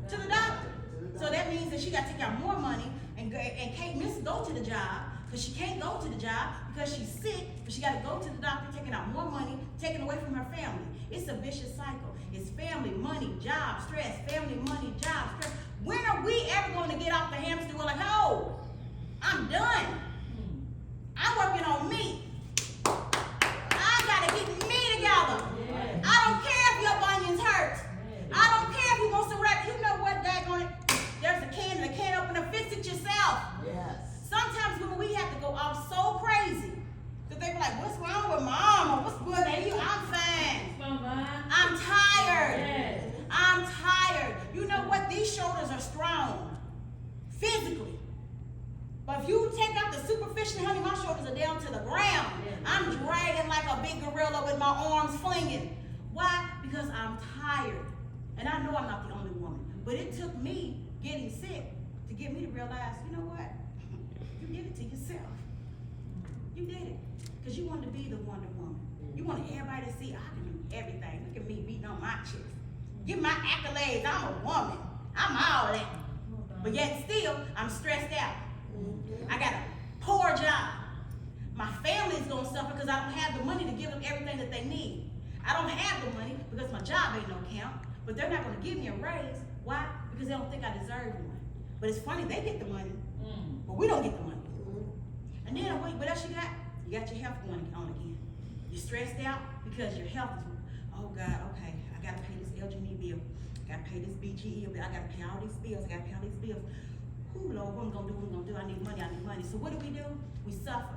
A: To the doctor. So that means that she gotta take out more money and can't go to the job, because she can't go to the job because she's sick, but she gotta go to the doctor, taking out more money, taking away from her family. It's a vicious cycle. It's family, money, job, stress, family, money, job, stress. When are we ever going to get off the hamster wheel like, oh, I'm done. I'm working on me. I gotta get me together. I don't care if your bunions hurt. I don't care if you want some rap. You know what, daggone it? There's a can opener, fix it yourself.
E: Yes.
A: Sometimes when we have to go off so crazy that they be like, what's wrong with mom? Or what's good at you? I'm fine. I'm tired. I'm tired. You know what? These shoulders are strong physically. But if you take out the superficial, honey, my shoulders are down to the ground. I'm dragging like a big gorilla with my arms flinging. Why? Because I'm tired. And I know I'm not the only woman. But it took me getting sick to get me to realize, you know what? You did it to yourself. You did it. Because you wanted to be the Wonder Woman. You wanted everybody to see, I can do everything. Look at me beating on my chest. Give my accolades. I'm a woman. I'm all that. But yet still, I'm stressed out. I got a poor job. My family's gonna suffer because I don't have the money to give them everything that they need. I don't have the money because my job ain't no count, but they're not gonna give me a raise. Why? Because they don't think I deserve one. But it's funny, they get the money, but we don't get the money. And then what else you got? You got your health going on again. You're stressed out because your health is, oh God, okay, I gotta pay this LG&E bill. I gotta pay this BGE bill. I gotta pay all these bills. I gotta pay all these bills. Ooh, Lord, what am I gonna do? What am I gonna do? I need money. I need money. So what do? We suffer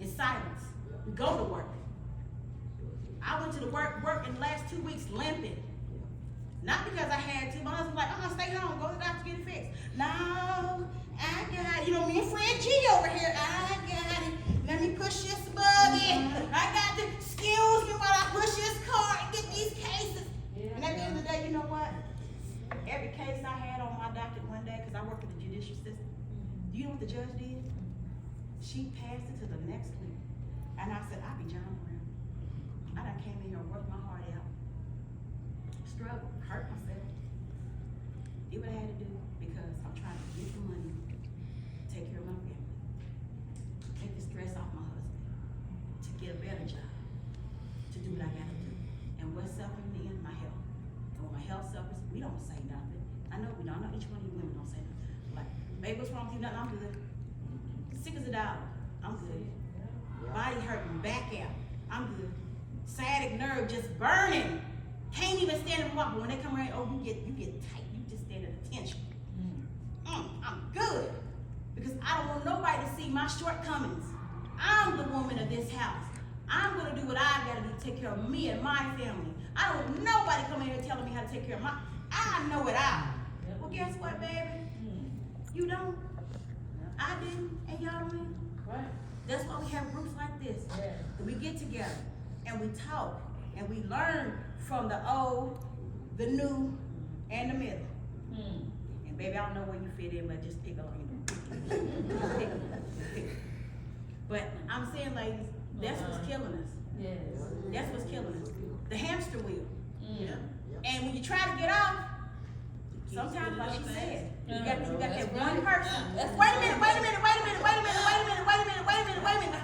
A: in silence. We go to work. I went to the work in the last 2 weeks limping. Not because I had to. My husband was like, stay home. Go to the doctor, get it fixed. No, I got it. You know, me and Fred G over here. I got it. Let me push this buggy. I got to, excuse me while I push this car and get these cases. And at the end of the day, you know what? Every case I had on my docket one day, because I work in the judicial system, do you know what the judge did? She passed it to the next week. And I said, I'll be John Brown. I done came in here and worked my heart out. Struggled, hurt myself. Did what I had to do because I'm trying to get the money, take care of my family, take the stress off my husband, to get a better job, to do what I gotta do. And what's suffering me in my health. And when my health suffers, we don't say nothing. I know we don't. I know each one of you women don't say nothing. Like, baby, what's wrong with you? Nothing, I'm good. Sick as a dog, I'm good. Body hurting, back out, I'm good. Sciatic nerve just burning. Can't even stand up and walk, but when they come around, oh, you get tight. You just stand at attention. I'm good. Because I don't want nobody to see my shortcomings. I'm the woman of this house. I'm gonna do what I gotta do to take care of me and my family. I don't want nobody coming here telling me how to take care of I know it all. Well, guess what, baby? You don't. I didn't, and y'all don't either.
B: Right.
A: That's why we have groups like this. That we get together and we talk and we learn from the old, the new, and the middle. And baby, I don't know where you fit in, but just pick up, pick. But I'm saying, ladies, that's what's killing us.
B: Yes.
A: That's what's killing us. The hamster wheel.
B: Yeah.
A: And when you try to get off, sometimes, like she said, you got that one person. Wait a minute.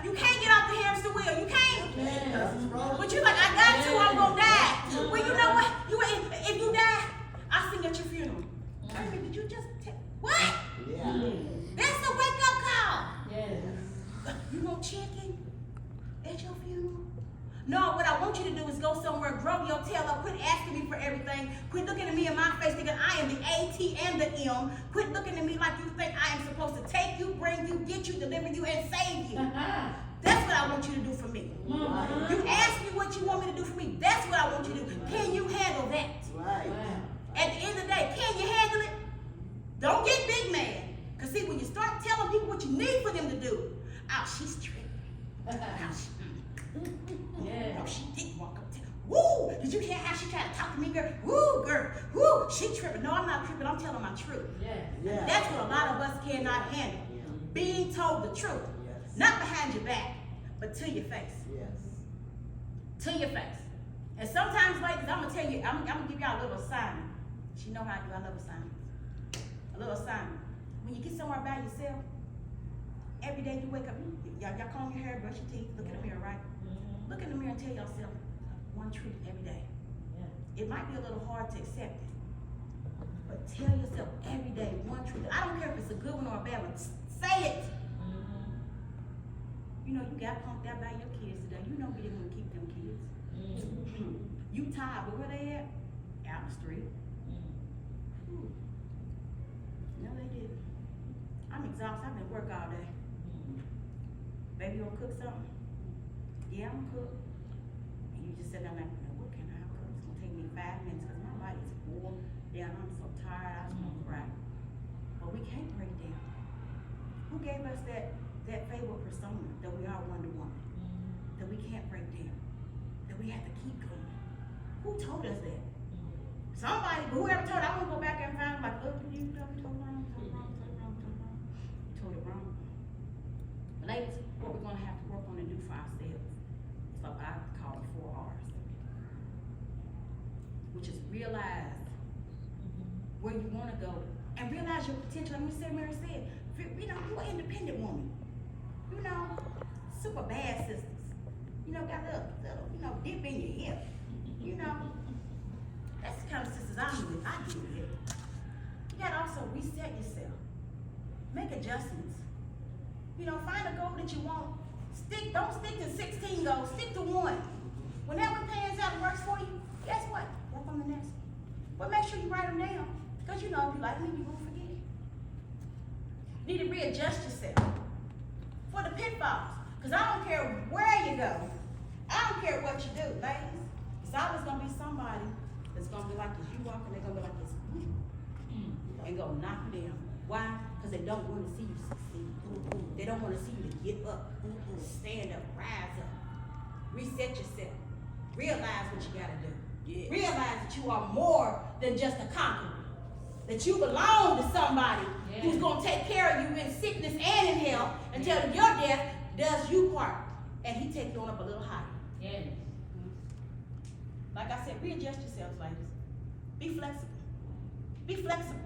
A: You can't get off the hamster wheel. You can't. But you're like, I got to. I'm gonna die. Well, you know what? If you die, I'll sing at your funeral. Wait a minute, did you just what?
E: Yeah.
A: That's a wake-up call.
B: Yes.
A: You gonna check in at your funeral? No, what I want you to do is go somewhere, grow your tail up, quit asking me for everything, quit looking at me in my face thinking I am the A-T and the M, quit looking at me like you think I am supposed to take you, bring you, get you, deliver you, and save you. That's what I want you to do for me. You ask me what you want me to do for me, that's what I want you to do. Can you handle that?
E: Right.
A: At the end of the day, can you handle it? Don't get big mad. Because see, when you start telling people what you need for them to do, oh, she's tripping. Oh, she didn't walk up to woo! Did you hear how she tried to talk to me, girl? Woo, girl. Woo! She tripping. No, I'm not tripping. I'm telling my truth.
E: Yeah.
A: That's what a lot of us cannot handle. Being told the truth.
E: Yes.
A: Not behind your back, but to your face.
E: Yes.
A: To your face. And sometimes, ladies, I'm gonna tell you, I'm gonna give y'all a little assignment. She know how I do. I love assignments. A little assignment. When you get somewhere by yourself, every day you wake up, y'all comb your hair, brush your teeth, look in the mirror, right? Look in the mirror and tell yourself one truth every day. It might be a little hard to accept it, but tell yourself every day one truth. I don't care if it's a good one or a bad one. Say it. You know, you got punked out by your kids today. You know we didn't want to keep them kids. You tired, but where they at? Out the street. No, they didn't. I'm exhausted. I've been at work all day. Baby, you gonna cook something? Yeah, I'm gonna cook. And you just sit there like, what can I cook? It's gonna take me 5 minutes because my body is worn down. I'm so tired. I just wanna cry. But we can't break down. Who gave us that favorite persona that we are Wonder Woman? That we can't break down. That we have to keep going. Who told us that? Somebody, but whoever told it, I wanna go back and find like, look, you told it wrong. You told it wrong. Ladies, what we're gonna have to work on and do for ourselves. So I call it 4 R's. Which is realize where you wanna go and realize your potential. And we said, Mary said, you know, you're an independent woman. You know, super bad sisters. You know, got a little, you know, dip in your hip. You know, that's the kind of sisters I deal with. You gotta also reset yourself. Make adjustments. You know, find a goal that you want. Don't stick to 16 goals, stick to one. When that one pans out and works for you, guess what? Work on the next one. But make sure you write them down. Because you know, if you like me, you're gonna forget. You need to readjust yourself for the pitfalls. Because I don't care where you go. I don't care what you do, ladies. It's always gonna be somebody that's gonna be like this. You walking, they're gonna be like this. And go knock you down. Why? Because they don't want to see you succeed. They don't want to see you to get up, stand up, rise up, reset yourself, realize what you gotta do.
C: Yeah.
A: Realize that you are more than just a conqueror. That you belong to somebody who's gonna take care of you in sickness and in health until your death does you part. And he takes you on up a little higher.
B: Yes.
A: Like I said, readjust yourselves, ladies. Be flexible. Be flexible.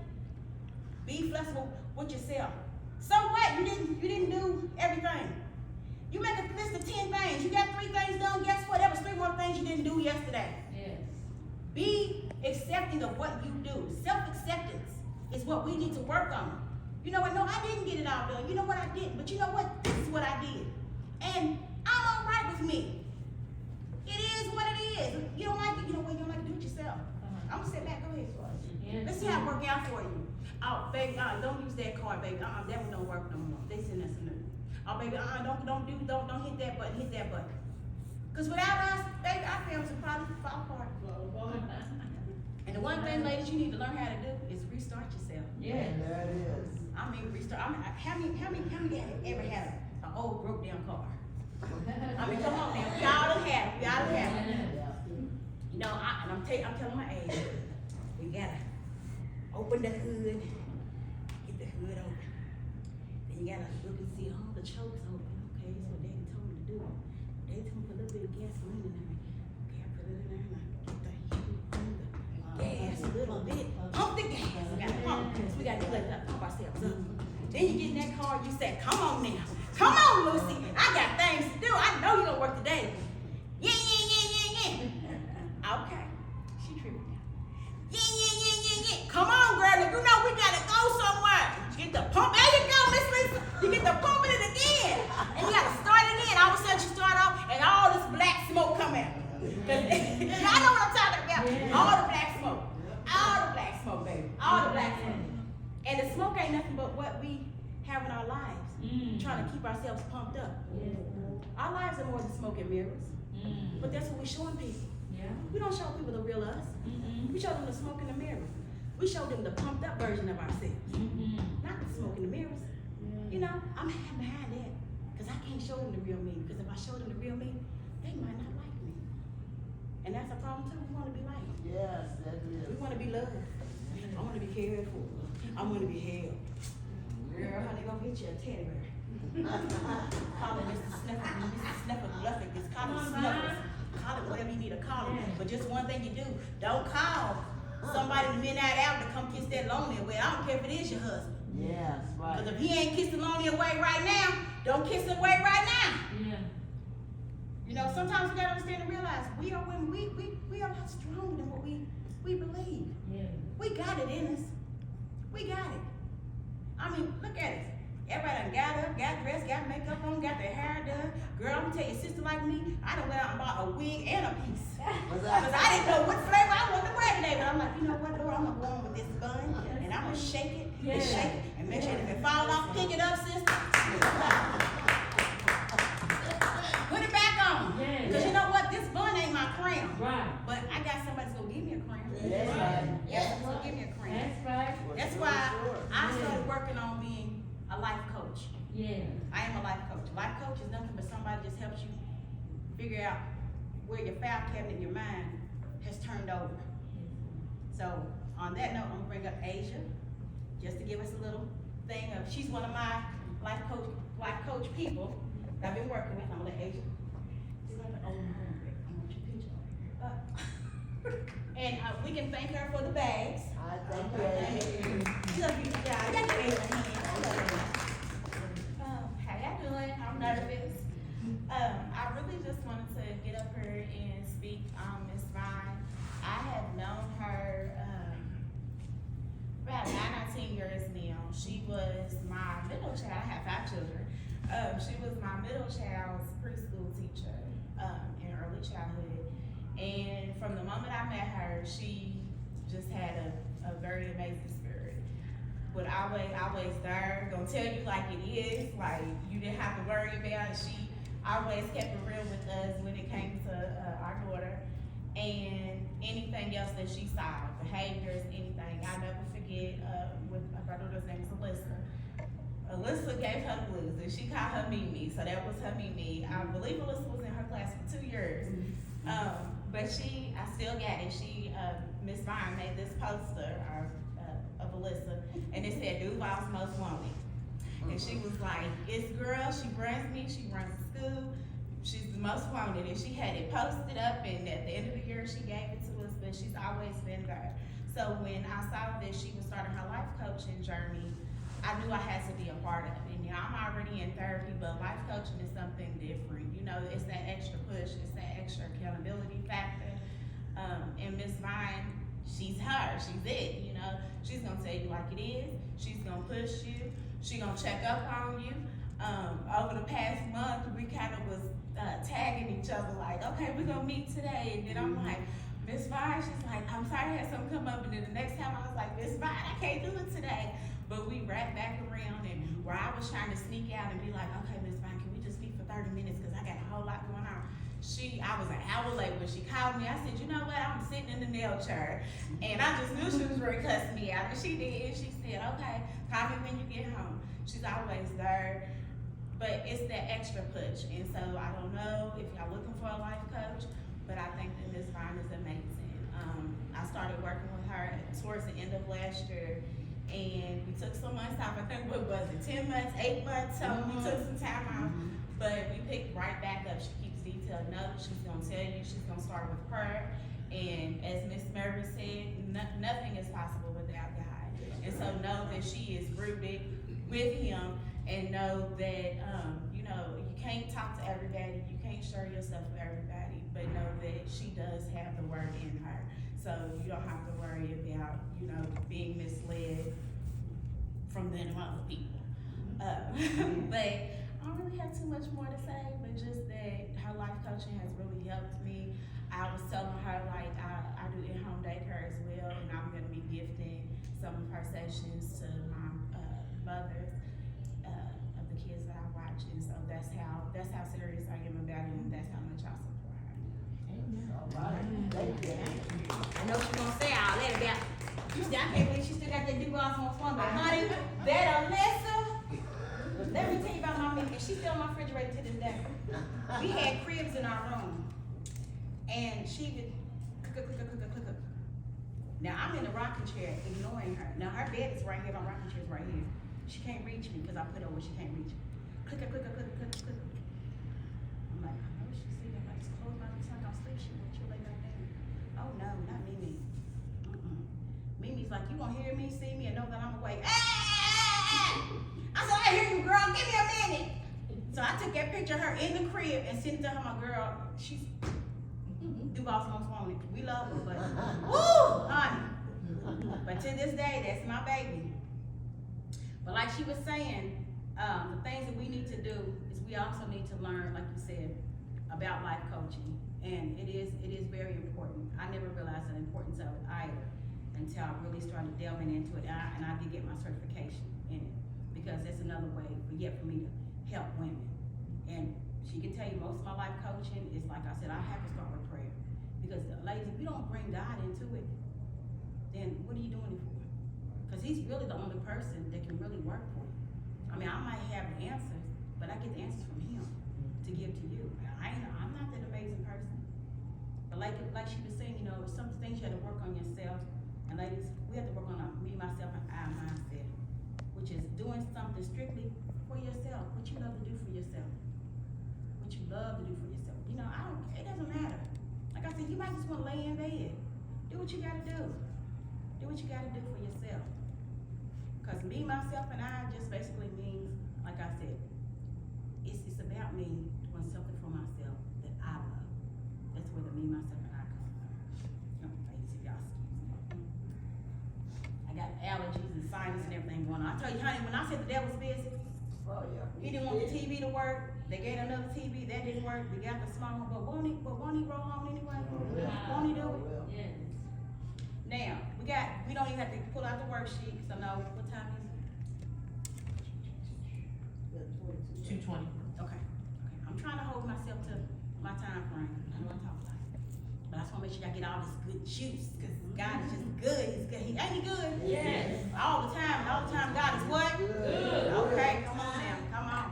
A: Be flexible with yourself. So what? You didn't do everything. You make a list of 10 things. You got 3 things done. Guess what? There was 3 more things you didn't do yesterday.
B: Yes.
A: Be accepting of what you do. Self-acceptance is what we need to work on. You know what? No, I didn't get it all done. You know what? I didn't. But you know what? This is what I did. And I'm all right with me. It is what it is. You don't like it, you know what? You don't like to do it yourself. I'm gonna sit back. Go ahead, Suarez.
B: Yes.
A: Let's see how it work out for you. Oh, baby, don't use that card, baby. That one don't work no more. They send us a new. Oh, baby, don't hit that button. Hit that button. Cause without us, baby, our families would probably fall apart. And the one thing, ladies, you need to learn how to do is restart yourself.
B: Yes.
E: There it is.
A: I mean, restart. How many ever had an old broke down car? I mean, come on now. We all done had it. We all done had it. You know, I'm telling my age. We gotta open the hood, get the hood open. Then you gotta look and see all the chokes open. Okay, that's what Daddy told me to do. Daddy told me to put a little bit of gasoline in there. Okay, I put it in there and I get the heat on the gas a little bit. Pump the gas. We gotta pump. So we gotta do like that, pump ourselves up. Then you get in that car, you say, come on now. Come on, Lucy. I got things to do. I know you're gonna work today. Yeah. Okay. She tripping now. Yeah. Come on, girl. You know we gotta go somewhere. You get the pump. There you go, Miss Lisa. You get the pumping it again. And you gotta start it again. All of a sudden you start off and all this black smoke come out. Y'all know what I'm talking about.
B: Yeah.
A: All the black smoke. All the black smoke, baby. All the black smoke. And the smoke ain't nothing but what we have in our lives. Trying to keep ourselves pumped up. Our lives are more than smoke and mirrors. But that's what we're showing people.
B: Yeah.
A: We don't show people the real us. We show them the smoke and the mirrors. We show them the pumped up version of ourselves. Not the smoke and the mirrors. You know, I'm hiding behind that. Because I can't show them the real me. Because if I show them the real me, they might not like me. And that's a problem too. We want to be liked.
E: Yes, that
A: We
E: is.
A: want to be loved. I want to be cared for. I want to be held. Girl, honey, go get you a teddy bear. Call it Mr. Snuffer Bluffing. Just call it Snuffers. Call it whatever you need to call it. But just one thing you do, don't call somebody in the midnight hour to come kiss that lonely away. I don't care if it is your husband.
E: Yes, right.
A: Because if he ain't kissed the lonely away right now, don't kiss him away right now.
B: Yeah.
A: You know, sometimes we gotta understand and realize we are women, we are a lot stronger than what we believe.
B: Yeah.
A: We got it in us. We got it. I mean, look at us. Everybody done got up, got dressed, got makeup on, got their hair done. Girl, I'm gonna tell you, a sister like me, I done went out and bought a wig and a piece. Because I didn't know what flavor I wanted to wear today. But I'm like, you know what, Lord, I'm gonna go on with this bun and I'm gonna shake it and shake it and make sure that if it fall off, pick it up, sister. Put it back on. Because you know what, this bun ain't my crown.
B: Right.
A: But I got somebody that's gonna give me a crown.
E: That's right.
A: Yeah, that's gonna give me a crown.
B: That's right.
A: That's why I started working on being a life coach.
B: Yeah.
A: I am a life coach. Life coach is nothing but somebody just helps you figure out where your file cabinet in your mind has turned over. So on that note, I'm gonna bring up Asia, just to give us a little thing of, she's one of my life coach people that I've been working with. I'm gonna let Asia. I want your picture. And, we can thank her for the bags.
E: I thank you.
A: She does a beautiful job. I got to raise my hand. I love her.
B: How y'all doing? I'm nervous. I really just wanted to get up here and speak on Miss Vine. I have known her, about 9 or 10 years now. She was my middle child. I have 5 children. She was my middle child's preschool teacher, in early childhood. And from the moment I met her, she just had a very amazing spirit. But always there, gonna tell you like it is, like you didn't have to worry about it. She always kept it real with us when it came to our daughter. And anything else that she saw, behaviors, anything, I never forget, with our daughter's name is Alyssa. Alyssa gave her the blues, and she called her Mimi, so that was her Mimi. I believe Alyssa was in her class for 2 years. But I still got it. Miss Vine made this poster of Alyssa, and it said Duval's Most Wanted. And she was like, it's girl, she runs me, she runs the school, she's the most wanted. And she had it posted up, and at the end of the year, she gave it to us, but she's always been there. So when I saw that she was starting her life coaching journey, I knew I had to be a part of it. And I'm already in therapy, but life coaching is something different. You know, it's that extra push, it's that extra accountability factor. And Miss Vine, she's her, she's it, you know. She's gonna tell you like it is, she's gonna push you, she gonna check up on you. Over the past month, we kind of was tagging each other like, okay, we're gonna meet today. And then I'm like, Miss Vine, she's like, I'm sorry I had something come up. And then the next time I was like, Miss Vine, I can't do it today. But we wrapped back around, and where I was trying to sneak out and be like, okay, Miss Vine, can we just meet for 30 minutes? Cause I got a whole lot going on. I was an hour late when she called me. I said, you know what, I'm sitting in the nail chair. And I just knew she was ready to cuss me out. And she did, she said, okay, call me when you get home. She's always there, but it's that extra push. And so I don't know if y'all looking for a life coach, but I think that Miss Vine is amazing. I started working with her towards the end of last year, and we took some months off. I think, what was it, 10 months, 8 months? So we took some time off, but we picked right back up. She keeps detailed notes. She's gonna tell you, she's gonna start with prayer. And as Miss Murray said, nothing is possible without God. And so know that she is rooted with Him, and know that, you know, you can't talk to everybody, you can't share yourself with everybody, but know that she does have the word in her. So you don't have to worry about, you know, being misled from the other people. But I don't really have too much more to say, but just that her life coaching has really helped me. I was telling her, like, I do in-home daycare as well, and I'm gonna be gifting some of her sessions to my mothers of the kids that I watch, and so that's how serious I am about it, and that's how much I support her.
E: All right, thank you.
A: I know she's gonna say all that about, you see, I can't believe she still got that Duval's Most Wanted, but honey, that Alyssa, let me tell you about my Mickey, she's still on my refrigerator to this day. We had cribs in our room, and she would cook. Now, I'm in the rocking chair ignoring her. Now, her bed is right here, my rocking chair is right here. She can't reach me because I put her where she can't reach me. Click. I'm like, I know she's sleeping, like, just close my tongue, I'm sleeping, she wants you to lay back down. Oh, no, not Mimi. Mimi's like, you gonna hear me, see me, and know that I'm awake. I said, I hear you, girl, give me a minute. So I took that picture of her in the crib and sent it to her, my girl, she's Duval's Most Wanted. We love her, but, woo, honey. But to this day, that's my baby. But like she was saying, the things that we need to do is we also need to learn, like you said, about life coaching. And it is very important. I never realized the importance of it either until I really started delving into it. And I did get my certification in it, because it's another way for me to help women. And she can tell you most of my life coaching is, like I said, I have to start with prayer. Because ladies, if you don't bring God into it, then what are you doing it for? Because He's really the only person that can really work for you. I mean, I might have the answers, but I get the answers from Him to give to you. I'm not that amazing person. But like she was saying, you know, some things you have to work on yourself. And ladies, we have to work on me, myself, and our mindset, which is doing something strictly for yourself. What you love to do for yourself. What you love to do for yourself. You know, it doesn't matter. Like I said, you might just want to lay in bed. Do what you gotta do. Do what you gotta do for yourself. Cause me, myself, and I just basically means, like I said, it's about me doing something for myself that I love. That's where the me, myself, and I come from. Ladies, if y'all excuse me. I got allergies and sinus and everything going on. I tell you, honey, when I said the devil's busy,
E: Oh, yeah.
A: he didn't want the TV to work. They gave another TV, that didn't work. We got the small one, but won't he roll on anyway? Won't he do it?
B: Yes.
A: Now, we don't even have to pull out the worksheet, so no, what time is it?
C: 2:20.
A: Okay, I'm trying to hold myself to my time frame. I know I talk a lot. But I just wanna make sure I get all this good juice, cause God is just good. He's good. Ain't he good?
B: Yes.
A: All the time, God is what?
E: Good.
A: Okay, come on now, come on.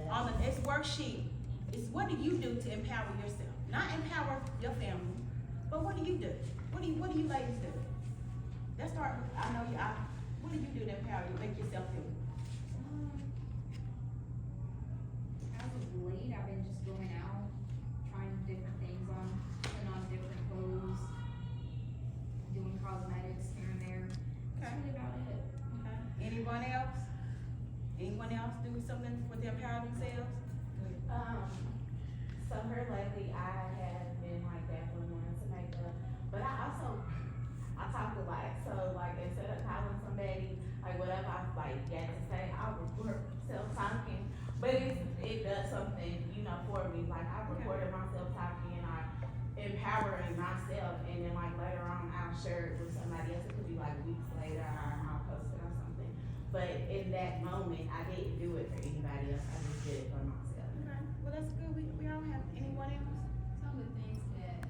A: On the next worksheet, is what do you do to empower yourself? Not empower your family, but what do you do? What do you ladies do? Let's start with, I know you, what do you do to empower you, make yourself feel good?
F: As of late, I've been just going out, trying different things on, putting on different clothes, doing cosmetics here and there. That's
A: Okay.
F: really about it.
A: Okay. Anyone else? Anyone else do something for to empower themselves?
B: So here lately, I have been like definitely wanting to make up, but I talk a lot, so like instead of calling somebody, like whatever I like got to say, I record myself talking, but it does something, you know, for me, like I recorded myself talking and I empowering myself, and then like later on, I'll share it with somebody else, it could be like weeks later, or I'll post it or something, but in that moment, I didn't do it for anybody else, I just did it for myself.
A: Okay, well, that's good. We all have, anyone else?
F: Some of the things that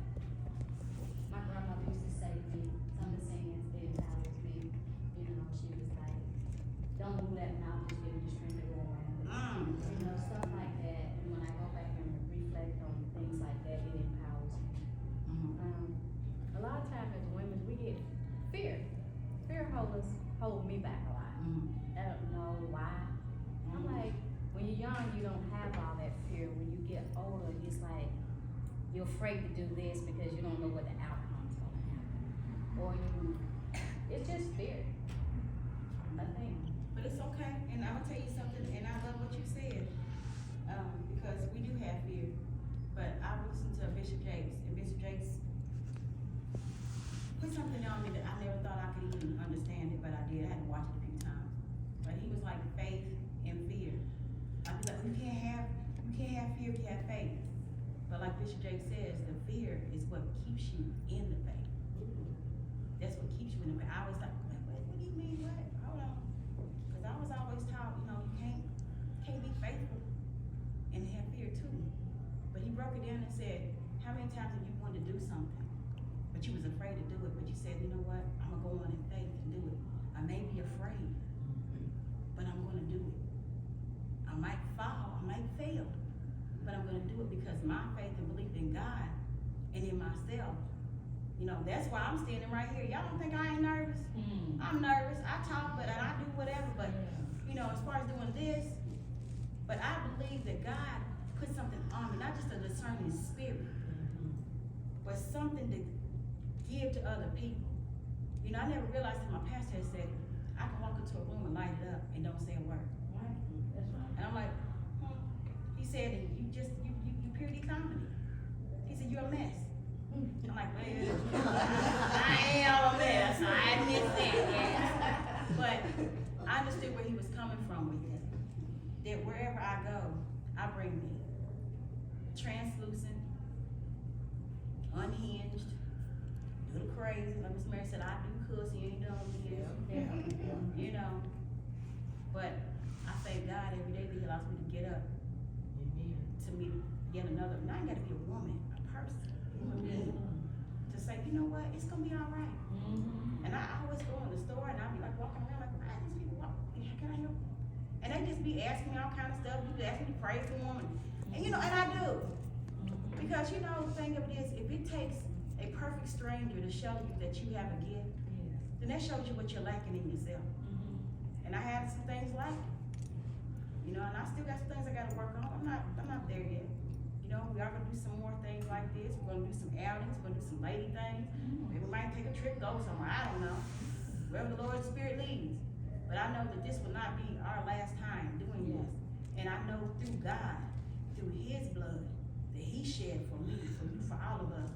F: my grandmother used to say to me, some of the sayings that empowers me, you know, she was like, don't move that mouth, just give me the strength to go around it. You know, stuff like that, and when I go back and reflect on things like that, it empowers me. A lot of times as women, we get fear. Fear hold me back a lot. I don't know why. I'm like, when you're young, you don't have all that fear. When you get older, it's like, you're afraid to do this because you don't know what the outcome's gonna happen. Or it's just fear. I think.
A: But it's okay, and I'm gonna tell you something, and I love what you said, because we do have fear. But I listened to Bishop Jakes, and Bishop Jakes put something on me that I never thought I could even understand it, but I did. I had to watch it a few times. But he was like faith and fear. I was like, you can't have fear if you have faith. But like Bishop Jakes says, the fear is what keeps you in the faith. That's what keeps you in the faith. I was like, what do you mean, what? Hold on. Cause I was always taught, you know, you can't be faithful and have fear too. But he broke it down and said, how many times have you wanted to do something, but you was afraid to do it, but you said, you know what, I'm gonna go on in faith and do it. I may be afraid, but I'm gonna do it. I might fall, I might fail, but I'm gonna do it because my faith and belief in God and in myself, you know, that's why I'm standing right here. Y'all don't think I ain't nervous? I'm nervous, I talk, but I do whatever, but, you know, as far as doing this, but I believe that God put something on me, not just a discerning spirit, but something to give to other people. You know, I never realized that my pastor had said, I can walk into a room and light it up and don't say a word.
B: That's right.
A: And I'm like, He said, you purely comedy. He said, you're a mess. I'm like, well, I am a mess. I admit that, yes. But I understood where he was coming from with it. That wherever I go, I bring me translucent, unhinged, a little crazy. Like Miss Mary said, I do cuss, you ain't done with it. You know. But I thank God every day that he allows me to get up to meet yet another. Now I gotta be a woman, a person, human being, to say, you know what, it's gonna be all right. And I always go in the store and I'll be like walking around like, why these people walk? Can I help? And they just be asking me all kind of stuff. You ask me to pray for them, and you know, and I do. Because you know, the thing of it is, if it takes a perfect stranger to show you that you have a gift, then that shows you what you're lacking in yourself. And I have some things like it. You know, and I still got some things I gotta work on. I'm not there yet. You you know, we are gonna do some more things like this, we're gonna do some outings, we're gonna do some lady things. Maybe we might take a trip, go somewhere, I don't know, wherever the Lord's Spirit leads. But I know that this will not be our last time doing this. And I know through God, through his blood, that he shed for me, for you, for all of us,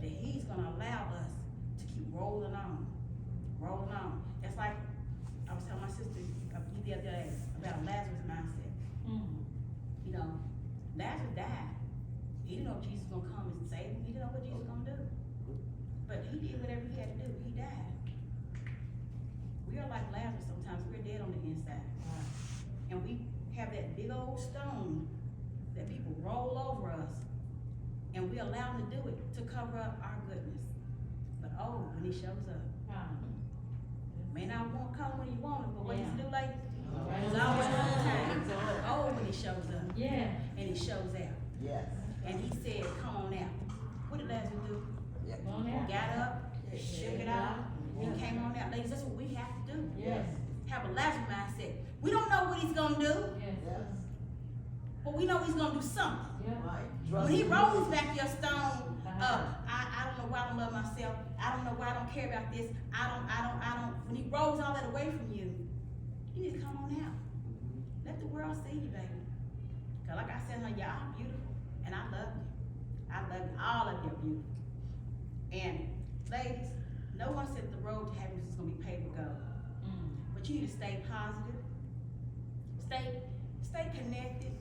A: that he's gonna allow us to keep rolling on. That's like, I was telling my sister the other day about Lazarus mindset. You know, Lazarus died. He didn't know if Jesus was gonna come and save him. He didn't know what Jesus was gonna do. But he did whatever he had to do. He died. We are like Lazarus sometimes. We're dead on the inside. And we have that big old stone that people roll over us. And we allow him to do it to cover up our goodness. But oh, when he shows up. May not come when you want it, but what does he do later? It's always on time. Oh, when he shows up.
G: Yeah.
A: And he shows out.
E: Yes.
A: And he said, come on out. What did Lazarus do?
G: Come on now.
A: Got up, shook it out, and came on out. Ladies, that's what we have to do.
G: Yes.
A: Have a Lazarus mindset. We don't know what he's gonna do,
G: Yes.
E: Yes.
A: but we know he's gonna do something.
G: Yeah.
E: Right.
A: When he rolls back your stone, I don't know why I don't love myself. I don't know why I don't care about this. I don't. When he rolls all that away from you, you need to come on out. Let the world see you, baby. Cause like I said, y'all beautiful, and I love you. I love you. All of you are beautiful. And ladies, no one said the road to happiness is gonna be paved with gold. But you need to stay positive. Stay connected.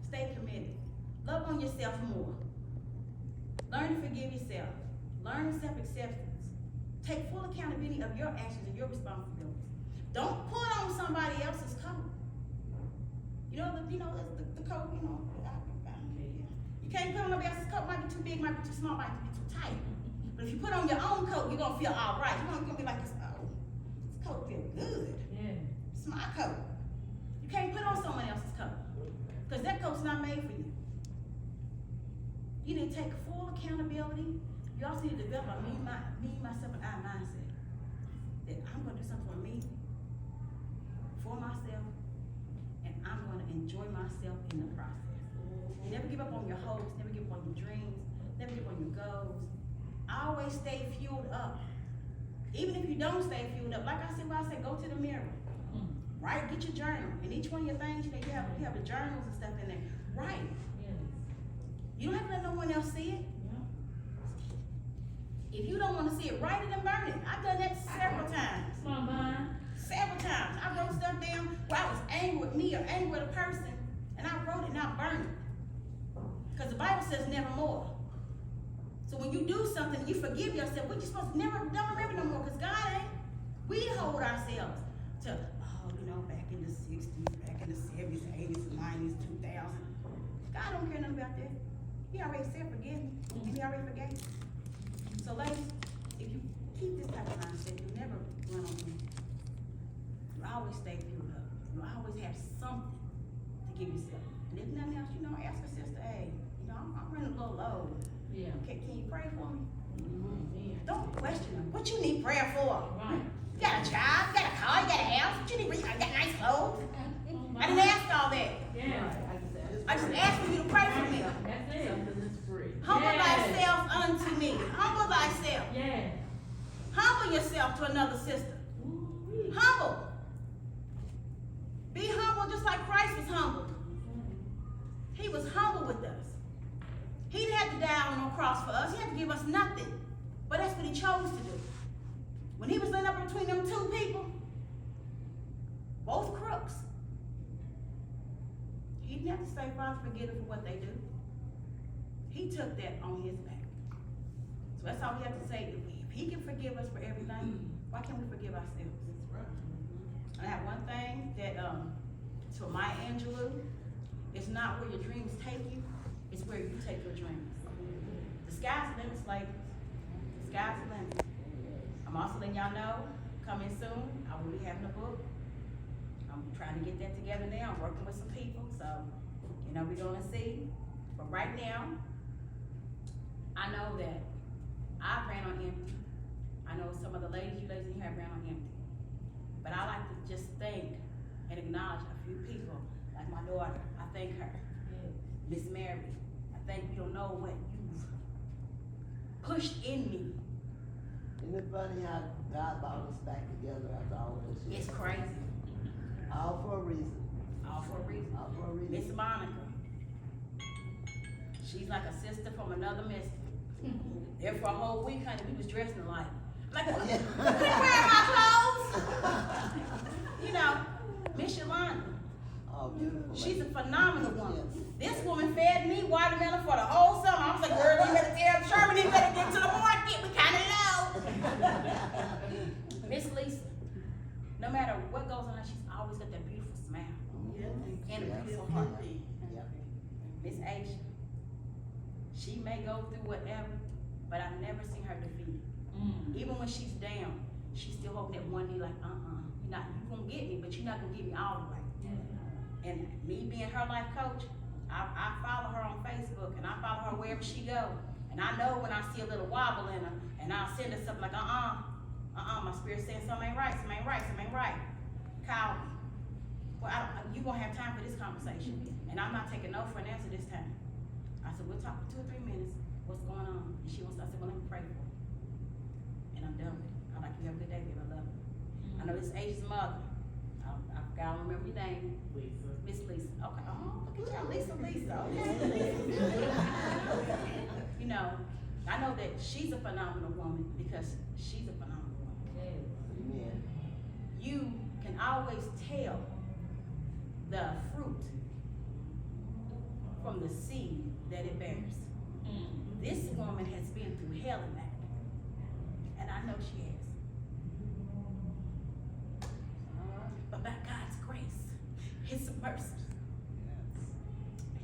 A: Stay committed. Love on yourself more. Learn to forgive yourself. Learn self-acceptance. Take full accountability of your actions and your responsibilities. Don't put on somebody else's coat. You know the coat, you know. You can't put on nobody else's coat. Might be too big, might be too small, might be too tight. But if you put on your own coat, you're gonna feel all right. You're gonna be like, this coat feel good.
G: Yeah.
A: It's my coat. You can't put on someone else's coat. Because that coat's not made for you. You need to take full accountability. You also need to develop a me, myself, and I mindset. That I'm gonna do something for me, for myself, and I'm gonna enjoy myself in the process. Never give up on your hopes, never give up on your dreams, never give up on your goals. Always stay fueled up. Even if you don't stay fueled up, like I said, I said, go to the mirror. Right? Get your journal. And each one of your things, you have the journals and stuff in there. Right.
G: Yes.
A: You don't have to let no one else see it. If you don't want to see it, write it and burn it. I've done that several times.
G: Come on, Vine.
A: Several times. I wrote stuff down where I was angry with me or angry with a person, and I wrote it and I burned it. Because the Bible says never more. So when you do something, you forgive yourself. What you supposed to don't remember no more, because God ain't. We hold ourselves to, back in the 60s, back in the 70s, 80s, 90s, 2000. God don't care nothing about that. He already said forgive me, and he already forgave me. So ladies, if you keep this type of mindset, you'll never run on me. You always stay fueled up. You always have something to give yourself. And if nothing else, ask your sister, hey, I'm running a little low.
G: Yeah.
A: Can you pray for me? Don't question them. What you need prayer for?
G: Right.
A: You got a job, you got a car, you got a house, what you need? I got nice clothes. I didn't ask all that.
G: Yeah.
A: I just asked for you to pray for me.
G: That's it.
C: Something is free.
A: Humble
G: Yes.
A: thyself unto me. Humble thyself.
G: Yeah.
A: Humble yourself to another sister.
G: Ooh-wee.
A: Humble. Be humble just like Christ was humble. He was humble with us. He didn't have to die on no cross for us. He had to give us nothing. But that's what he chose to do. When he was laying up between them two people, both crooks, he didn't have to say, Father, forgive them for what they do. He took that on his back. So that's all we have to say. If he can forgive us for everything, why can't we forgive ourselves? I have one thing that, to Maya Angelou, it's not where your dreams take you, it's where you take your dreams. The sky's the limit, ladies. The sky's the limit. I'm also letting y'all know, coming soon, I will be having a book. I'm trying to get that together now. I'm working with some people, so, we're gonna see. But right now, I know that I ran on empty. I know some of the ladies, you ladies in here have ran on empty. But I like to just thank and acknowledge a few people, like my daughter. I thank her. Miss Mary, I think you don't know what you've pushed in me.
E: Isn't it funny how God brought us back together after all this years?
A: It's crazy.
E: All for a reason.
A: All for a reason.
E: All for a reason.
A: Miss Monica. She's like a sister from another mister. There for a whole week, honey, we was dressing alike. Like, I couldn't wear my clothes. You know, Miss Yolanda.
E: Oh, beautiful.
A: She's a phenomenal woman. This woman fed me watermelon for the whole summer. I was like, girl, you better tell Sherman he better get to the market. We kind of low. Miss Lisa, no matter what goes on, she's always got that beautiful smile and a beautiful heart.
E: Yeah.
A: Miss Aisha, she may go through whatever, but I've never seen her defeated. Even when she's down, she still hope that one day like, you gonna get me, but you're not gonna get me all the way. And me being her life coach, I follow her on Facebook and I follow her wherever she go. And I know when I see a little wobble in her, and I'll send her something like, my spirit saying something ain't right, something ain't right, something ain't right. Call me. Well, you gonna have time for this conversation. And I'm not taking no for an answer this time. I said, we'll talk for 2 or 3 minutes. What's going on? And she wants, I said, well, let me pray for her. And I'm done with it. I'm like, you have a good day, baby. I love you. I know this is Asia's mother. I forgot, I don't remember your name.
G: Lisa.
A: Miss Lisa. Okay. Oh, look at y'all. Lisa. Okay. You know, I know that she's a phenomenal woman because she's a phenomenal woman.
E: Amen.
A: You can always tell the fruit from the seed that it bears. This woman has been through hell and back. And I know she has. But by God's grace, His mercy,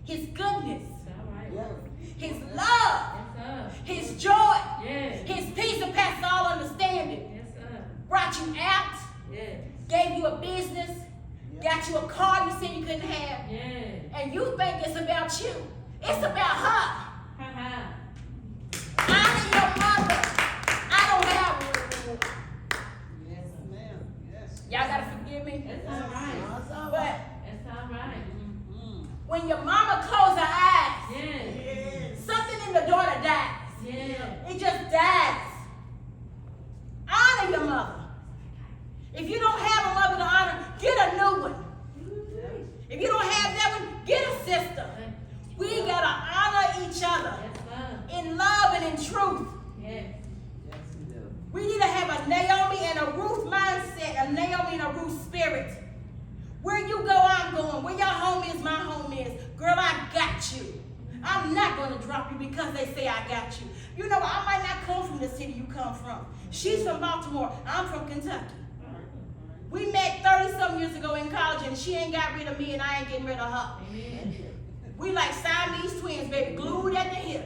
A: His goodness,
G: That's all right.
E: Yeah.
A: His love,
G: Yes, sir.
A: His joy,
G: Yes.
A: His peace that passes all understanding,
G: Yes, sir.
A: brought you out,
G: Yes.
A: gave you a business, got you a car you said you couldn't have,
G: Yes.
A: and you think it's about you. It's about her.
G: Ha ha.
A: I'm your mother. I don't have one.
C: Yes, ma'am, yes.
A: Y'all gotta forgive me.
G: That's all right.
E: That's all
A: But
E: right.
G: That's all right.
A: when your mama closed her eyes,
G: Yes.
A: something in the daughter dies.
G: Yes.
A: It just dies. Honor your mother. If you don't have a mother to honor, get a new one. If you don't have that one, get a sister. We gotta honor each other
G: Yes, sir.
A: in love and in truth.
G: Yes.
E: Yes, we do.
A: We need to have a Naomi and a Ruth mindset, a Naomi and a Ruth spirit. Where you go, I'm going. Where your home is, my home is. Girl, I got you. I'm not going to drop you because they say I got you. You know, I might not come from the city you come from. She's from Baltimore. I'm from Kentucky. We met 30-some years ago in college, and she ain't got rid of me, and I ain't getting rid of her.
G: Amen.
A: We like Siamese twins, baby, glued at the hip.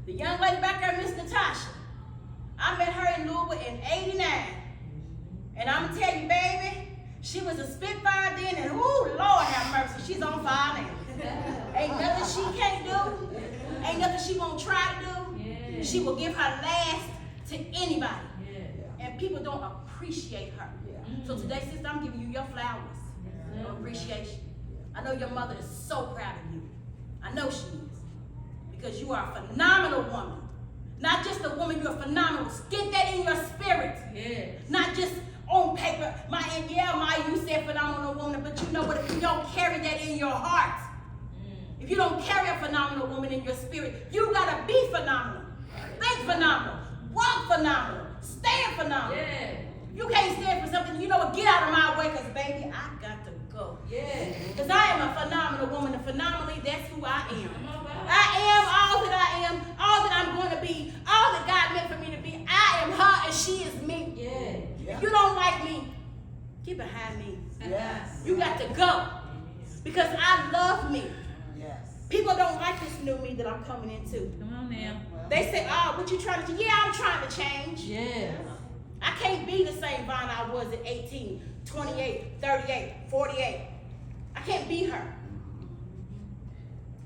A: The young lady back there, Miss Natasha, I met her in Louisville in '89. And I'm going to tell you, baby, she was a Spitfire then, and ooh, Lord have mercy, she's on fire now. Ain't nothing she can't do. Ain't nothing she won't try to do.
G: Yes.
A: She will give her last to anybody.
G: Yes.
A: And people don't appreciate her. So today, sister, I'm giving you your flowers
G: Yes,
A: of
G: sir.
A: appreciation. I know your mother is so proud of you. I know she is. Because you are a phenomenal woman. Not just a woman, you're phenomenal. Get that in your spirit.
G: Yes.
A: Not just on paper. Maya, you said phenomenal woman, but you know what? If you don't carry that in your heart, if you don't carry a phenomenal woman in your spirit, you gotta be phenomenal. Think phenomenal. Walk phenomenal. Stand phenomenal.
G: Yes.
A: You can't stand for something, you know what? Get out of my way, because baby, I got to go.
G: Yes.
A: Because I am a phenomenal woman, and phenomenally, that's who I am.
G: Come on, God.
A: I am all that I am, all that I'm going to be, all that God meant for me to be. I am her, and she is me.
G: Yes.
A: If you don't like me, get behind me.
E: Yes.
A: You got to go. Because I love me.
E: Yes.
A: People don't like this new me that I'm coming into.
G: Come on now.
A: They say, oh, what you trying to do? Yeah, I'm trying to change.
G: Yes.
A: I can't be the same Vonna I was at 18, 28, 38, 48. I can't be her.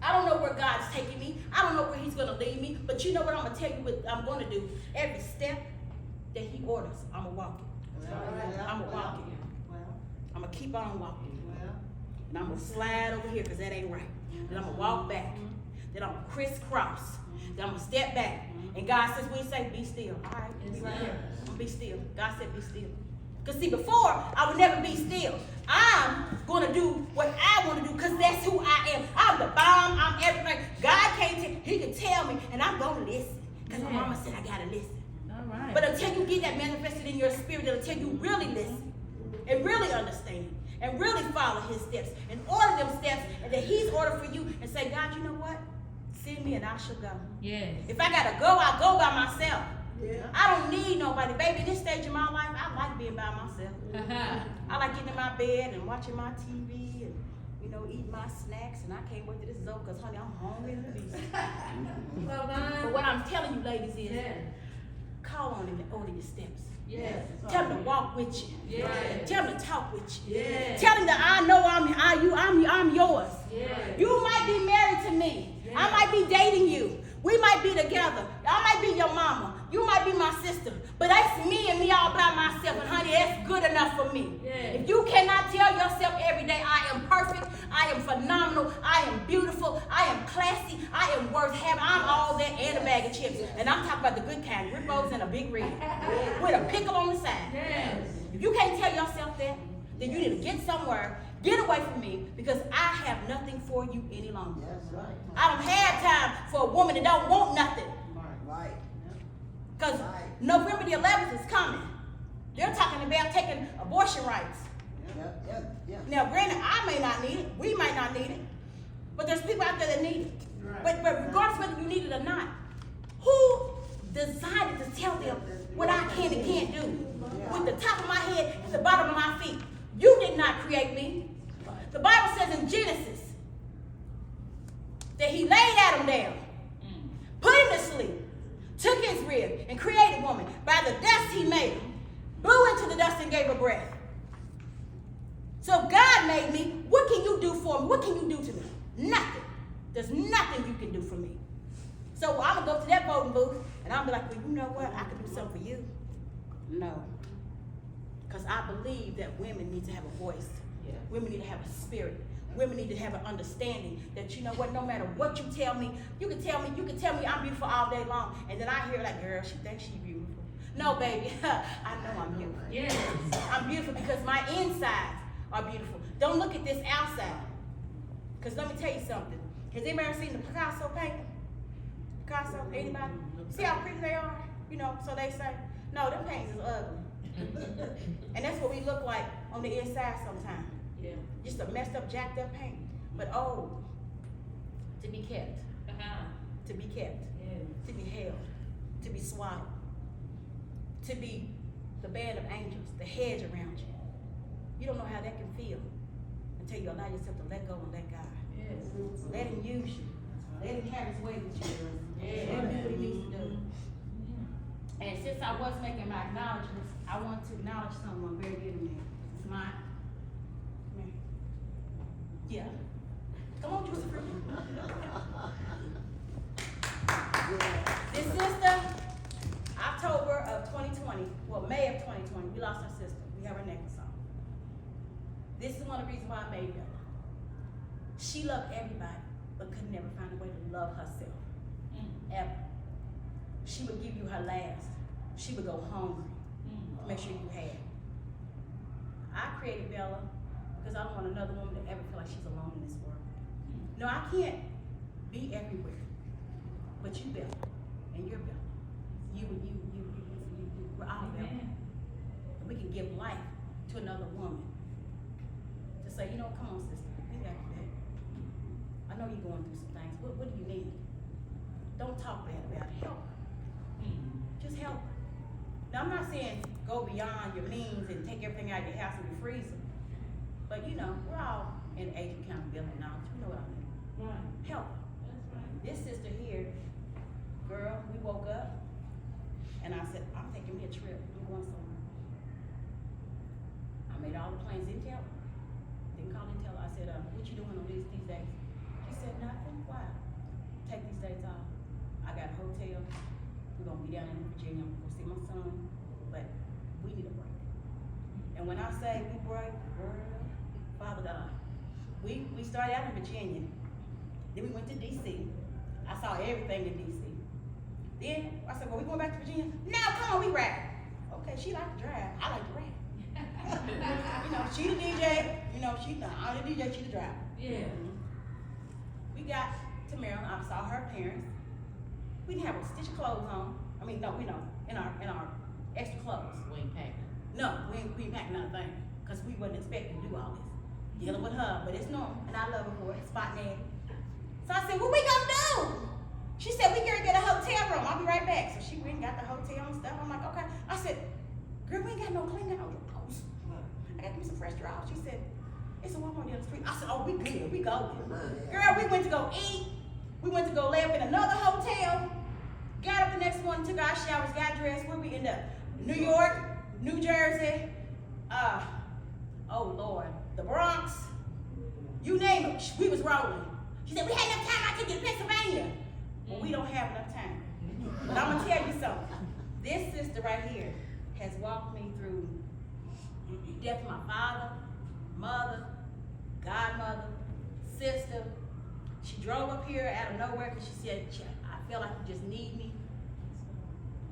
A: I don't know where God's taking me. I don't know where He's going to lead me. But you know what I'm going to tell you what I'm going to do? Every step that He orders, I'm going to walk it. I'm going to walk it. I'm going to keep on walking. And I'm going to slide over here because that ain't right. Then I'm going to walk back. then I'm gonna crisscross, then I'm gonna step back. And God says, we say, be still. All right, be right here. I'm gonna be still. God said, be still. Because see, before, I would never be still. I'm gonna do what I wanna do because that's who I am. I'm the bomb, I'm everything. God can't tell, he can tell me, and I'm gonna listen. Because my mama said I gotta listen.
G: All right.
A: But until you get that manifested in your spirit, until you really listen and really understand and really follow his steps and order them steps and that he's ordered for you and say, God, you know what? Send me and I shall go.
G: Yes.
A: If I gotta go, I'll go by myself.
C: Yeah.
A: I don't need nobody. Baby, this stage of my life, I like being by myself. I like getting in my bed and watching my TV and, you know, eating my snacks. And I can't wait till this is over because, honey, I'm hungry as a beast. But what I'm telling you, ladies, is call on him and order your steps.
G: Yes.
A: Tell him to walk with you.
G: Yes.
A: Tell him to talk with you.
G: Yes.
A: Tell him that I know I'm yours.
G: Yes.
A: You might be married to me. I might be dating you. We might be together. I might be your mama. You might be my sister. But that's me and me all by myself. And honey, that's good enough for me.
G: Yes.
A: If you cannot tell yourself every day, I am perfect, I am phenomenal, I am beautiful, I am classy, I am worth having, I'm all that and a bag of chips. And I'm talking about the good kind, Rippos and a big red. With a pickle on the side.
G: Yes.
A: If you can't tell yourself that, then you need to get somewhere, get away from me, because I have nothing for you any longer.
E: That's right.
A: I don't have time for a woman that don't want nothing.
E: Right.
A: Because
E: Right.
A: November the 11th is coming. They're talking about taking abortion rights.
E: Yeah.
A: Now, granted, I may not need it. We might not need it. But there's people out there that need it.
C: Right.
A: But regardless whether you need it or not, who decided to tell them what I can and can't do? With the top of my head and the bottom of my feet. You did not create me. The Bible says in Genesis that he laid Adam down, put him to sleep, took his rib, and created woman. By the dust he made her, blew into the dust and gave her breath. So if God made me, what can you do for me? What can you do to me? Nothing. There's nothing you can do for me. So I'm going to go to that voting booth, and I'm going to be like, well, you know what? I can do something for you. No. Because I believe that women need to have a voice.
G: Yeah.
A: Women need to have a spirit. Women need to have an understanding that, you know what, no matter what you tell me I'm beautiful all day long. And then I hear like, girl, she thinks she's beautiful. No, baby, I know I'm beautiful.
G: Yes.
A: I'm beautiful because my insides are beautiful. Don't look at this outside. Because let me tell you something. Has anybody ever seen the Picasso painting? Picasso, anybody? See how pretty they are? You know, so they say, no, them paintings is ugly. And that's what we look like on the inside sometimes.
G: Yeah.
A: Just a messed up, jacked up paint. But oh, to be kept, to be kept,
G: Yes.
A: to be held, to be swaddled, to be the band of angels, the hedge around you. You don't know how that can feel until you allow yourself to let go and let God.
G: Yes.
A: Let him use you. Let him have his way with you.
G: Yeah.
A: Let him do what he needs to do. And since I was making my acknowledgments, I want to acknowledge someone very dear to me. It's mine. Come here. Yeah. Come on, Joseph. This sister, October of 2020, well, May of 2020, we lost our sister. We have her necklace on. This is one of the reasons why I made Bella. She loved everybody, but could never find a way to love herself. Ever. She would give you her last. She would go hungry. Make sure you had. I created Bella because I don't want another woman to ever feel like she's alone in this world. No, I can't be everywhere. But you Bella, and you're Bella. You, we're all Bella. And we can give life to another woman. To say, you know, come on, sister, we got you back. I know you're going through some things. What do you need? Don't talk bad about it. Help her. Just help her. Now, I'm not saying go beyond your means and take everything out of your house and your freezer. But, you know, we're all in age of accountability knowledge. You know what I mean.
G: Right.
A: Help her.
G: That's right.
A: This sister here, girl, we woke up and I said, I'm taking me a trip. I'm going somewhere. I made all the plans. Didn't tell her. Didn't call and tell her. I said, what you doing on these days? She said, nothing. Why? Take these days off. I got a hotel. We're gonna be down in Virginia. I'm gonna see my son. But we need a break. And when I say we break, girl, Father God, we started out in Virginia. Then we went to DC. I saw everything in DC. Then I said, well, we going back to Virginia? No, come on, we ride. Okay, she like to drive. I like to ride. You know, she the DJ. You know, I'm the DJ, she the driver.
G: Yeah.
A: We got to Maryland. I saw her parents. We didn't have a stitch of clothes on. I mean, no, we know in our extra clothes.
G: We ain't packing.
A: No, we ain't packing not a thing, cause we wasn't expecting to do all this. Dealing with her, but it's normal, and I love her for it. Spot Nanny. So I said, what we gonna do? She said, we gotta get a hotel room. I'll be right back. So she went and got the hotel and stuff. I'm like, okay. I said, girl, we ain't got no clean out your clothes. I got to give me some fresh drawers. She said, it's a Walmart down the street. I said, oh, we good. We golden. Girl, we went to go eat. We went to go lay up in another hotel. Got up the next morning, took our showers, got dressed. Where we end up? New York, New Jersey, oh Lord, the Bronx. You name it, we was rolling. She said, we had enough time, I took you to Pennsylvania. Well, we don't have enough time. But I'm gonna tell you something. This sister right here has walked me through the death of my father, mother, godmother, sister. She drove up here out of nowhere because she said, I feel like you just need me.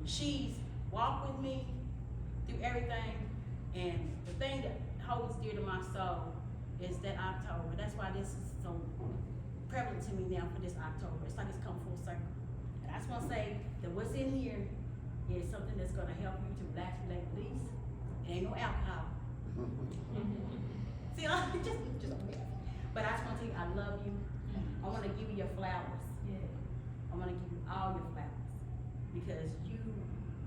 A: She's walked with me through everything. And the thing that holds dear to my soul is that October. That's why this is so prevalent to me now for this October. It's like it's come full circle. And I just want to say that what's in here is something that's going to help you to relax, release. It ain't no alcohol. See, just a mess. But I just want to tell you, I love you. I want to give you your flowers.
G: Yeah.
A: I want to give you all your flowers because you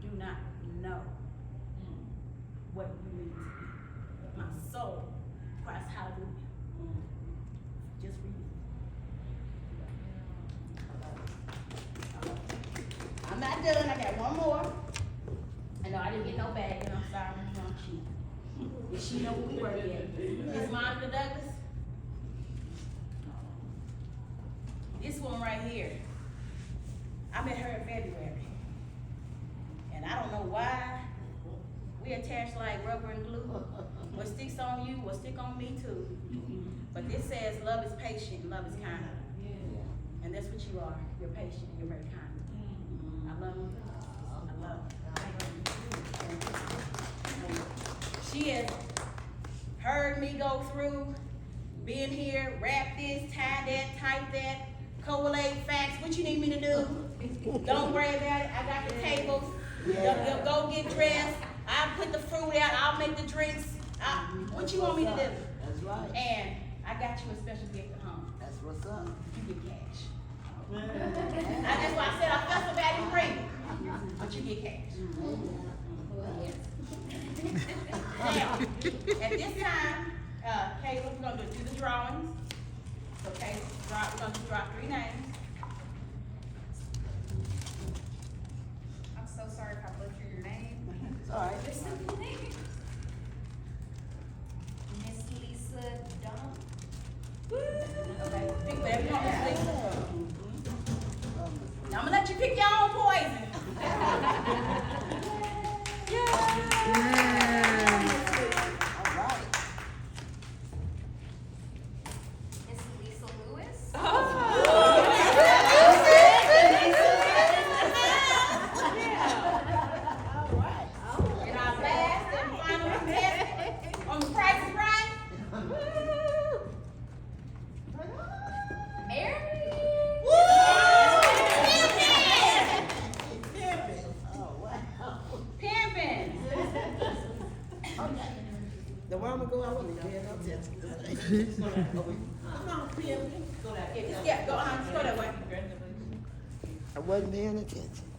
A: do not know what you need to be. My soul cries hallelujah. Just for you. I'm not done. I got one more. I know I didn't get no bag, and I'm sorry, I'm drunk cheap. Did she know who we were yet? Miss Monica Douglas? This one right here, I met her in February. And I don't know why we attached like rubber and glue. What sticks on you will stick on me too. But this says love is patient, love is kind. And that's what you are. You're patient and you're very kind. I love you. I love you. She has heard me go through being here, wrap this, tie that, type that, collate facts. What you need me to do? Don't worry about it. I got the tables. Go get dressed. I'll put the fruit out. I'll make the drinks. What you want me to do?
E: That's right.
A: And I got you a special gift at home.
E: That's what's up.
A: You get cash. That's why I said I felt so bad in bring but you get cash. Now, at this time, Caleb, we're gonna do the drawings. So Caleb, we're gonna draw 3 names.
F: I'm so sorry if I butchered your name.
E: It's all right.
F: Miss Lisa Dunn.
A: Okay, pick whatever you want, Miss Lisa. Now I'm gonna let you pick your own poison.
E: All right.
F: Miss Lisa Lewis.
A: And our last and final contestant on The Price is Right.
F: Mary.
E: Oh, wow.
A: Pimpin'.
C: The one I'm gonna go, I wasn't paying no attention. Come on, Pim. Go that way.
A: Yeah, go on, just go that way.
E: I wasn't paying attention.